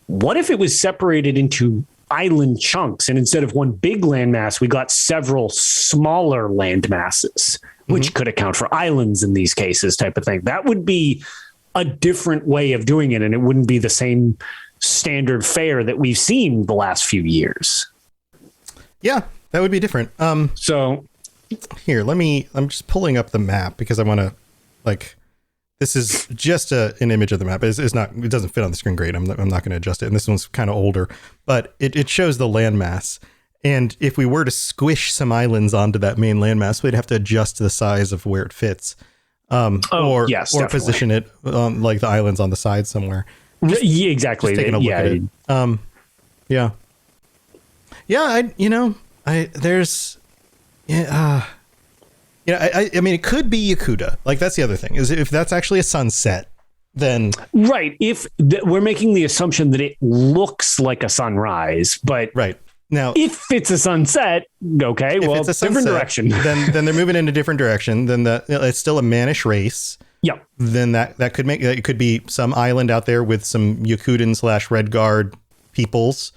What if it was separated into island chunks, and instead of one big landmass, we got several smaller land masses, which could account for islands in these cases, type of thing? That would be a different way of doing it, and it wouldn't be the same standard fare that we've seen the last few years. Yeah, that would be different. So here, I'm just pulling up the map because I want to this is just an image of the map. It's not. It doesn't fit on the screen great. I'm not going to adjust it. And this one's kind of older, but it shows the landmass. And if we were to squish some islands onto that main landmass, we'd have to adjust the size of where it fits, or position it like the islands on the side somewhere. Yeah, exactly. Just taking a look at it. I mean, it could be Yakuta. Like, that's the other thing, is if that's actually a sunset, then right. If we're making the assumption that it looks like a sunrise, but right now, if it's a sunset, okay, well, it's a sunset, different direction. then they're moving in a different direction. Then it's still a mannish race. Yep. Then that could make it could be some island out there with some Yakutan / Red Guard peoples.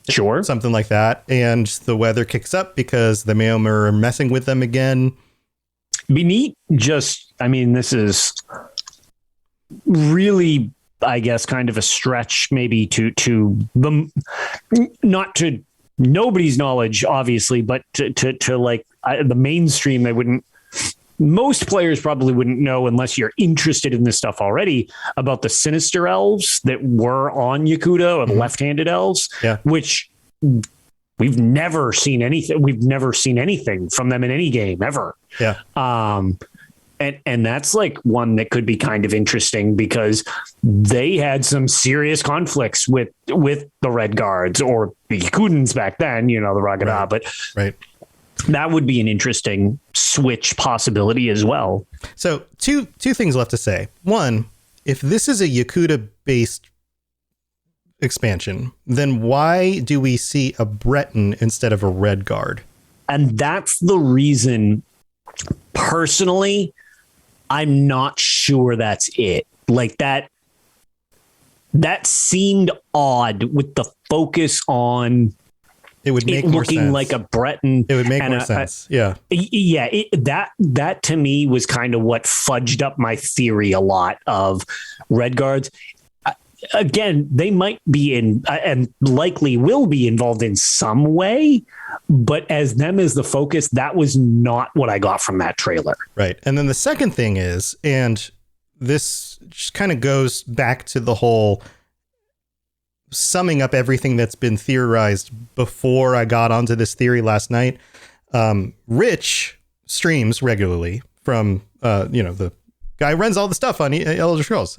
Sure. Something like that. And the weather kicks up because the Maomer are messing with them again. Be neat. This is really, I guess, kind of a stretch, maybe to the, not to nobody's knowledge, obviously, but to like the mainstream, most players probably wouldn't know, unless you're interested in this stuff already, about the sinister elves that were on Yakuta, or the left-handed elves, which we've never seen anything. We've never seen anything from them in any game ever. Yeah. And that's like one that could be kind of interesting, because they had some serious conflicts with the Red Guards, or the Yakutans back then, the Ragada, but that would be an interesting switch possibility as well. So two things left to say. One, if this is a Yakuta based expansion, then why do we see a Breton instead of a Red Guard? And that's the reason, personally, I'm not sure that's it. Like that seemed odd with the focus on it would make more looking sense. Like a Breton. It would make more sense. Yeah. That to me was kind of what fudged up my theory a lot of Red Guards. Again, they might be in and likely will be involved in some way, but as the focus, that was not what I got from that trailer. Right. And then the second thing is, and this just kind of goes back to the whole summing up everything that's been theorized before I got onto this theory last night. Rich streams regularly from, the guy who runs all the stuff on Elder Scrolls.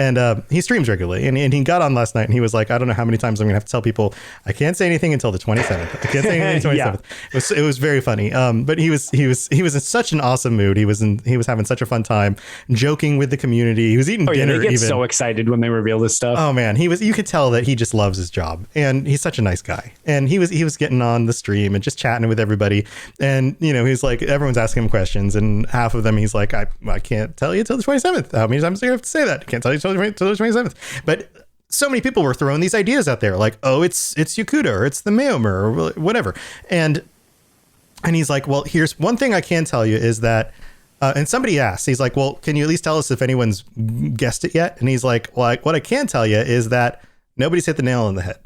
And he streams regularly, and he got on last night, and he was like, I don't know how many times I'm gonna have to tell people I can't say anything until the 27th. I can't say anything until the 27th. It was very funny. But he was in such an awesome mood. He was having such a fun time, joking with the community. He was eating dinner. They get so excited when they reveal this stuff. Oh man, you could tell that he just loves his job, and he's such a nice guy. And he was getting on the stream and just chatting with everybody. And he's like, everyone's asking him questions, and half of them he's like, I can't tell you till the 27th. How many times do you have to say that? I can't tell you till the 27th. But so many people were throwing these ideas out there, like, oh, it's Yakuta, or it's the Maomer, or whatever. And he's like, well, here's one thing I can tell you is that, and somebody asked, he's like, well, can you at least tell us if anyone's guessed it yet? And he's like, well, what I can tell you is that nobody's hit the nail on the head.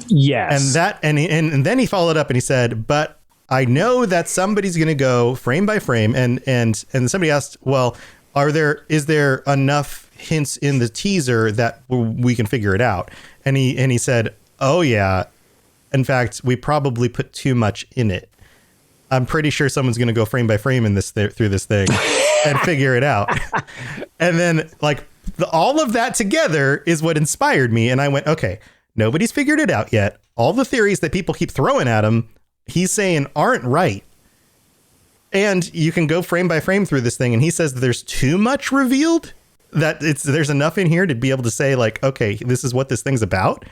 Yes. And then he followed up and he said, but I know that somebody's going to go frame by frame. And somebody asked, well, is there enough hints in the teaser that we can figure it out? And he said, oh yeah. In fact, we probably put too much in it. I'm pretty sure someone's going to go frame by frame in through this thing and figure it out. And then all of that together is what inspired me. And I went, okay, nobody's figured it out yet. All the theories that people keep throwing at him, he's saying aren't right. And you can go frame by frame through this thing. And he says that there's too much revealed, that there's enough in here to be able to say, like, okay, this is what this thing's about.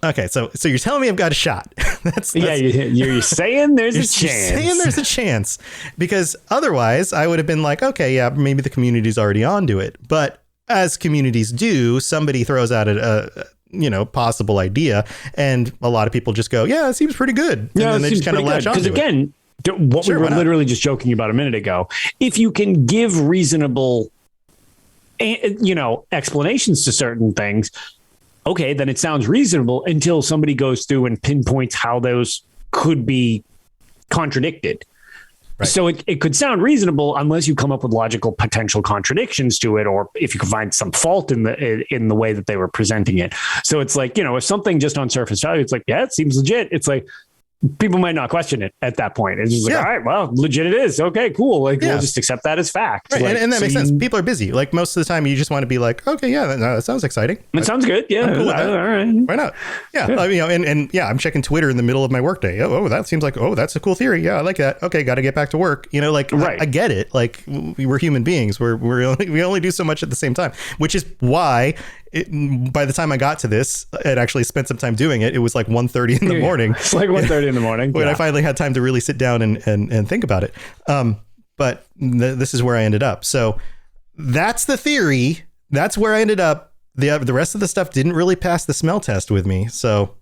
Okay, so you're telling me I've got a shot. that's you're saying there's a chance. You're saying there's a chance, because otherwise I would have been like, okay, yeah, maybe the community's already onto it. But as communities do, somebody throws out a possible idea, and a lot of people just go, yeah, it seems pretty good. And then they just kind of latch on to it. Because again, what we were literally just joking about a minute ago, if you can give reasonable, explanations to certain things, okay, then it sounds reasonable until somebody goes through and pinpoints how those could be contradicted. Right. So it could sound reasonable unless you come up with logical potential contradictions to it, or if you can find some fault in the way that they were presenting it. So it's like, if something just on surface value, it's like, yeah, it seems legit. It's like, people might not question it at that point. It's just like, all right, well, legit it is. Okay, cool. Like, we'll just accept that as fact. Right. Like, and that makes sense. People are busy. Like, most of the time, you just want to be like, okay, yeah, that sounds exciting. It sounds good. Yeah. I'm cool with that. All right. Why not? Yeah. I mean, and I'm checking Twitter in the middle of my workday. Oh, that seems like, that's a cool theory. Yeah, I like that. Okay, got to get back to work. Right. I get it. Like, we're human beings. We only do so much at the same time, which is why by the time I got to this, I'd actually spent some time doing it. It was like 1:30 in the morning. It's like 1:30 in the morning. When I finally had time to really sit down and think about it. But this is where I ended up. So that's the theory. That's where I ended up. The rest of the stuff didn't really pass the smell test with me. So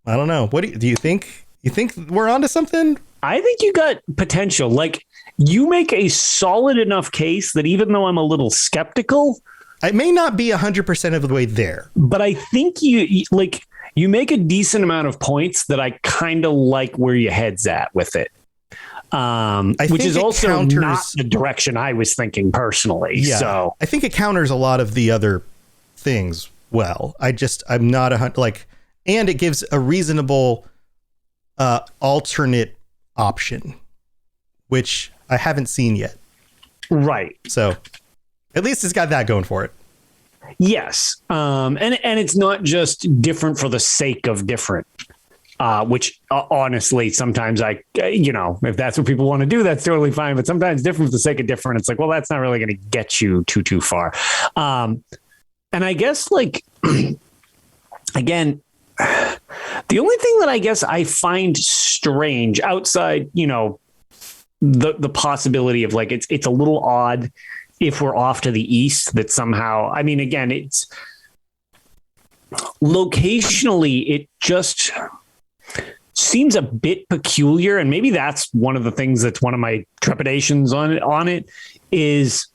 I don't know. What do you think? You think we're onto something? I think you got potential. Like, you make a solid enough case that even though I'm a little skeptical, I may not be 100% of the way there, but I think you make a decent amount of points that I kind of like where your head's at with it. Which is also not the direction I was thinking personally. Yeah, so I think it counters a lot of the other things. Well, I'm not and it gives a reasonable alternate option, which I haven't seen yet. Right. So at least it's got that going for it. Yes. And it's not just different for the sake of different, which honestly, sometimes if that's what people want to do, that's totally fine. But sometimes different for the sake of different, it's like, well, that's not really going to get you too far. And I guess, like, again, the only thing that I guess I find strange outside, the possibility of, like, it's a little odd if we're off to the east, that somehow, I mean, again, it's locationally, it just seems a bit peculiar. And maybe that's one of the things that's one of my trepidations on it is,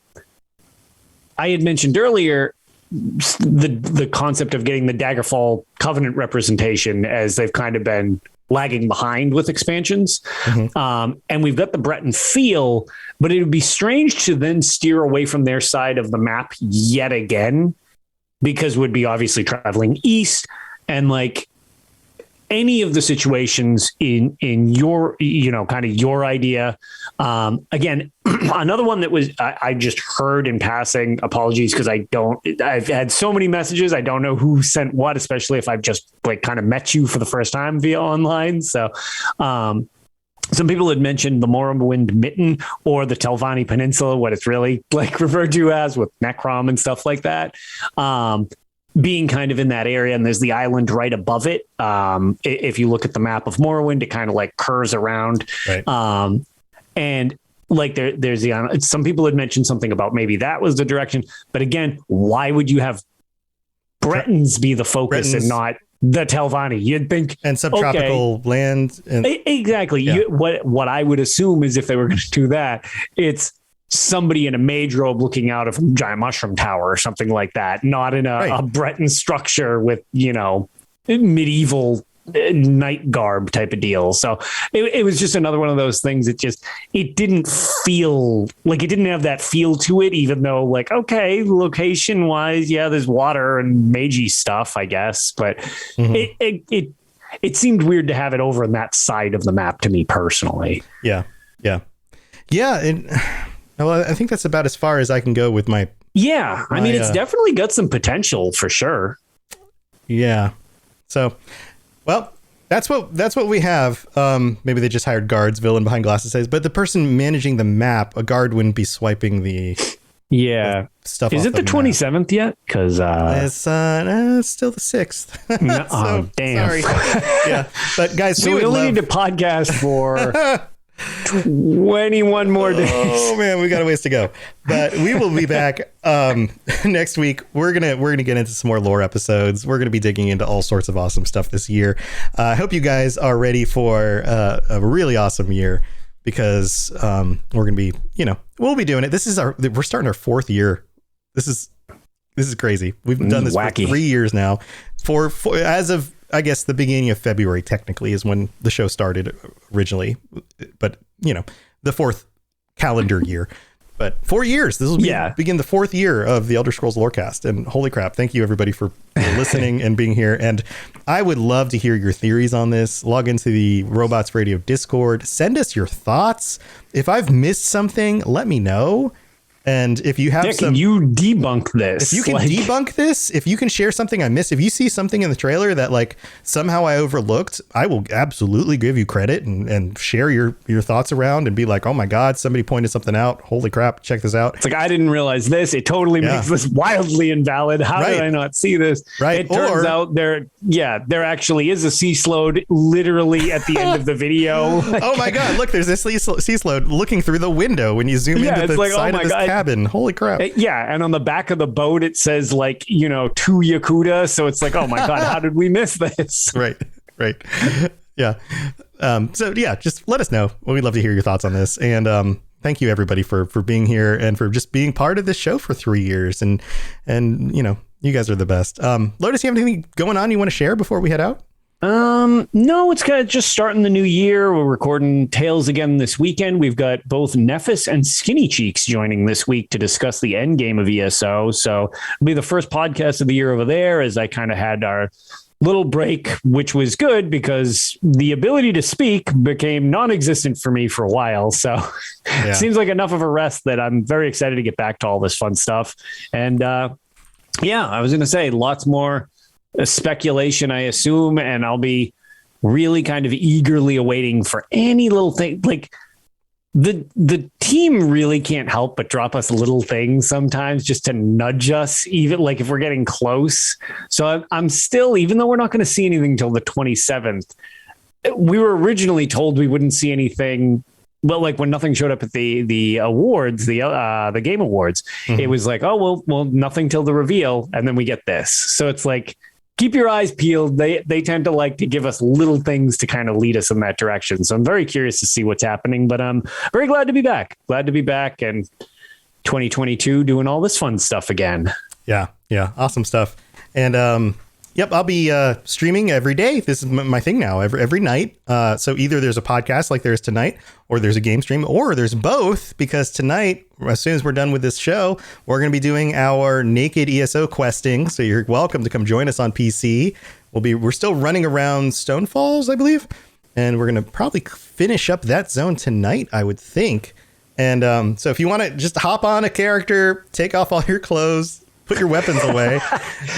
I had mentioned earlier, the concept of getting the Daggerfall Covenant representation, as they've kind of been lagging behind with expansions. Mm-hmm. And we've got the Breton feel, but it would be strange to then steer away from their side of the map yet again, because we'd be obviously traveling east, and like any of the situations in your, kind of your idea. Again, another one that was, I just heard in passing, apologies, because I've had so many messages. I don't know who sent what, especially if I've just like kind of met you for the first time via online. So, some people had mentioned the Morrowind Mitten or the Telvanni Peninsula, what it's really like referred to as, with Necrom and stuff like that. Being kind of in that area, and there's the island right above it. If you look at the map of Morrowind, it kind of like curves around. Right. And like there's the island. Some people had mentioned something about maybe that was the direction. But again, why would you have Bretons be the focus and not the Telvanni? You'd think, and subtropical land. And, exactly. Yeah. What I would assume is, if they were going to do that, it's somebody in a mage robe looking out of a giant mushroom tower or something like that, not in a Breton structure with, medieval night garb type of deal. So it was just another one of those things that it didn't feel like, it didn't have that feel to it, even though, like, okay, location wise, yeah, there's water and magey stuff, I guess, but mm-hmm. it seemed weird to have it over on that side of the map to me personally. Yeah. Well, I think that's about as far as I can go with my. Yeah, I mean, it's definitely got some potential for sure. Yeah. So, well, that's what we have. Maybe they just hired guards. Villain behind glasses says, but the person managing the map, a guard wouldn't be swiping the. Yeah. Stuff. Is it the 27th yet? Because it's still the 6th. No, oh, damn. Sorry. Yeah, but guys, so we only need to podcast for 21 more days. Oh man, we got a ways to go, but we will be back next week. We're gonna get into some more lore episodes. We're gonna be digging into all sorts of awesome stuff this year. I hope you guys are ready for a really awesome year, because we're gonna be, we'll be doing it. We're starting our 4th year. This is crazy. We've done this wacky. For 3 years now. For as of, I guess, the beginning of February technically is when the show started originally, but the fourth calendar year. But 4 years. This will begin the fourth year of the Elder Scrolls Lorecast. And holy crap, thank you everybody for listening and being here. And I would love to hear your theories on this. Log into the Robots Radio Discord. Send us your thoughts. If I've missed something, let me know. And if you have can you debunk this? If you can debunk this, if you can share something I missed, if you see something in the trailer that like somehow I overlooked, I will absolutely give you credit and share your thoughts around and be like, oh my God, somebody pointed something out. Holy crap, check this out. It's like, I didn't realize this. It totally makes this wildly invalid. How did I not see this? Right. It turns out there actually is a sea slode literally at the end of the video. Oh my God, look, there's this sea slode looking through the window when you zoom into the side of this cabin. Holy crap. And on the back of the boat it says like, to Yakuta, so it's like, oh my God, how did we miss this? Right yeah. So yeah, just let us know. We'd love to hear your thoughts on this. And thank you everybody for being here and for just being part of this show for 3 years. And you guys are the best. Lotus, you have anything going on you want to share before we head out? No, it's kind of just starting the new year. We're recording Tales again this weekend. We've got both Nephis and Skinny Cheeks joining this week to discuss the end game of ESO. So it'll be the first podcast of the year over there, as I kind of had our little break, which was good because the ability to speak became non-existent for me for a while. So it seems like enough of a rest that I'm very excited to get back to all this fun stuff. And I was going to say lots more speculation, I assume, and I'll be really kind of eagerly awaiting for any little thing. Like the team really can't help but drop us little things sometimes just to nudge us, even like if we're getting close. So I'm still, even though we're not going to see anything until the 27th, we were originally told we wouldn't see anything. Well, like when nothing showed up at the awards, the Game Awards, it was like, oh, well, nothing till the reveal. And then we get this. So it's like, keep your eyes peeled. They tend to like to give us little things to kind of lead us in that direction. So I'm very curious to see what's happening, but I'm very glad to be back. Glad to be back and 2022 doing all this fun stuff again. Yeah. Awesome stuff. And I'll be streaming every day. This is my thing now, every night. So either there's a podcast like there's tonight, or there's a game stream, or there's both, because tonight, as soon as we're done with this show, we're going to be doing our naked ESO questing. So you're welcome to come join us on PC. We're still running around Stone Falls, I believe. And we're going to probably finish up that zone tonight, I would think. And so if you want to just hop on a character, take off all your clothes, put your weapons away.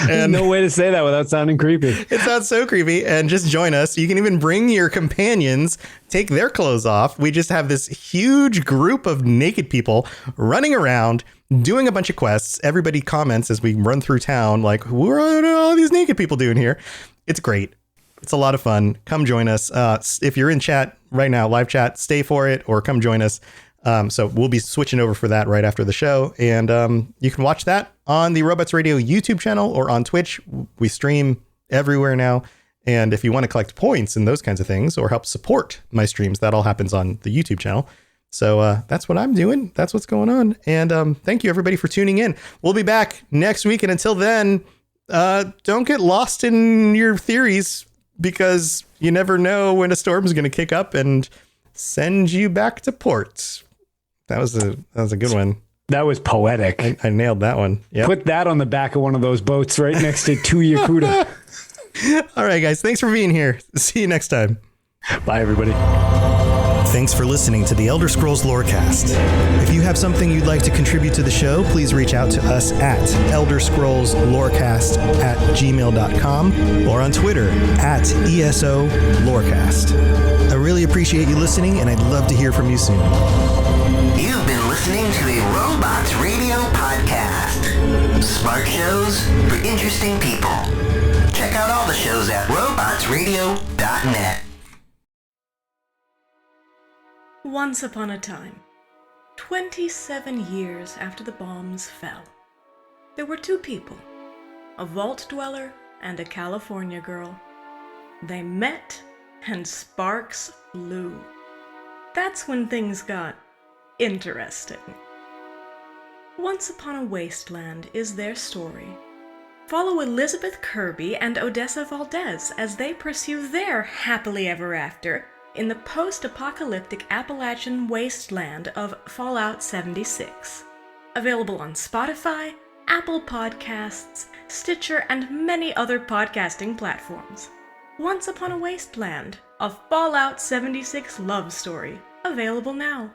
And no way to say that without sounding creepy. It sounds so creepy. And just join us. You can even bring your companions, take their clothes off. We just have this huge group of naked people running around, doing a bunch of quests. Everybody comments as we run through town, like, what are all these naked people doing here? It's great. It's a lot of fun. Come join us. If you're in chat right now, live chat, stay for it or come join us. So we'll be switching over for that right after the show. And you can watch that on the Robots Radio YouTube channel or on Twitch. We stream everywhere now. And if you want to collect points and those kinds of things or help support my streams, that all happens on the YouTube channel. So that's what I'm doing. That's what's going on. And thank you, everybody, for tuning in. We'll be back next week. And until then, don't get lost in your theories, because you never know when a storm is going to kick up and send you back to port. That was a good one. That was poetic. I nailed that one. Yep. Put that on the back of one of those boats right next to two Yakuta. All right, guys. Thanks for being here. See you next time. Bye, everybody. Thanks for listening to the Elder Scrolls Lorecast. If you have something you'd like to contribute to the show, please reach out to us at elderscrollslorecast@gmail.com or on Twitter @ESO Lorecast. I really appreciate you listening, and I'd love to hear from you soon. You've been listening to a Robots Radio podcast. Smart shows for interesting people. Check out all the shows at robotsradio.net. Once upon a time, 27 years after the bombs fell, there were two people, a vault dweller and a California girl. They met and sparks flew. That's when things got interesting. Once Upon a Wasteland is their story. Follow Elizabeth Kirby and Odessa Valdez as they pursue their happily ever after in the post-apocalyptic Appalachian wasteland of Fallout 76. Available on Spotify, Apple Podcasts, Stitcher, and many other podcasting platforms. Once Upon a Wasteland, a Fallout 76 love story, available now.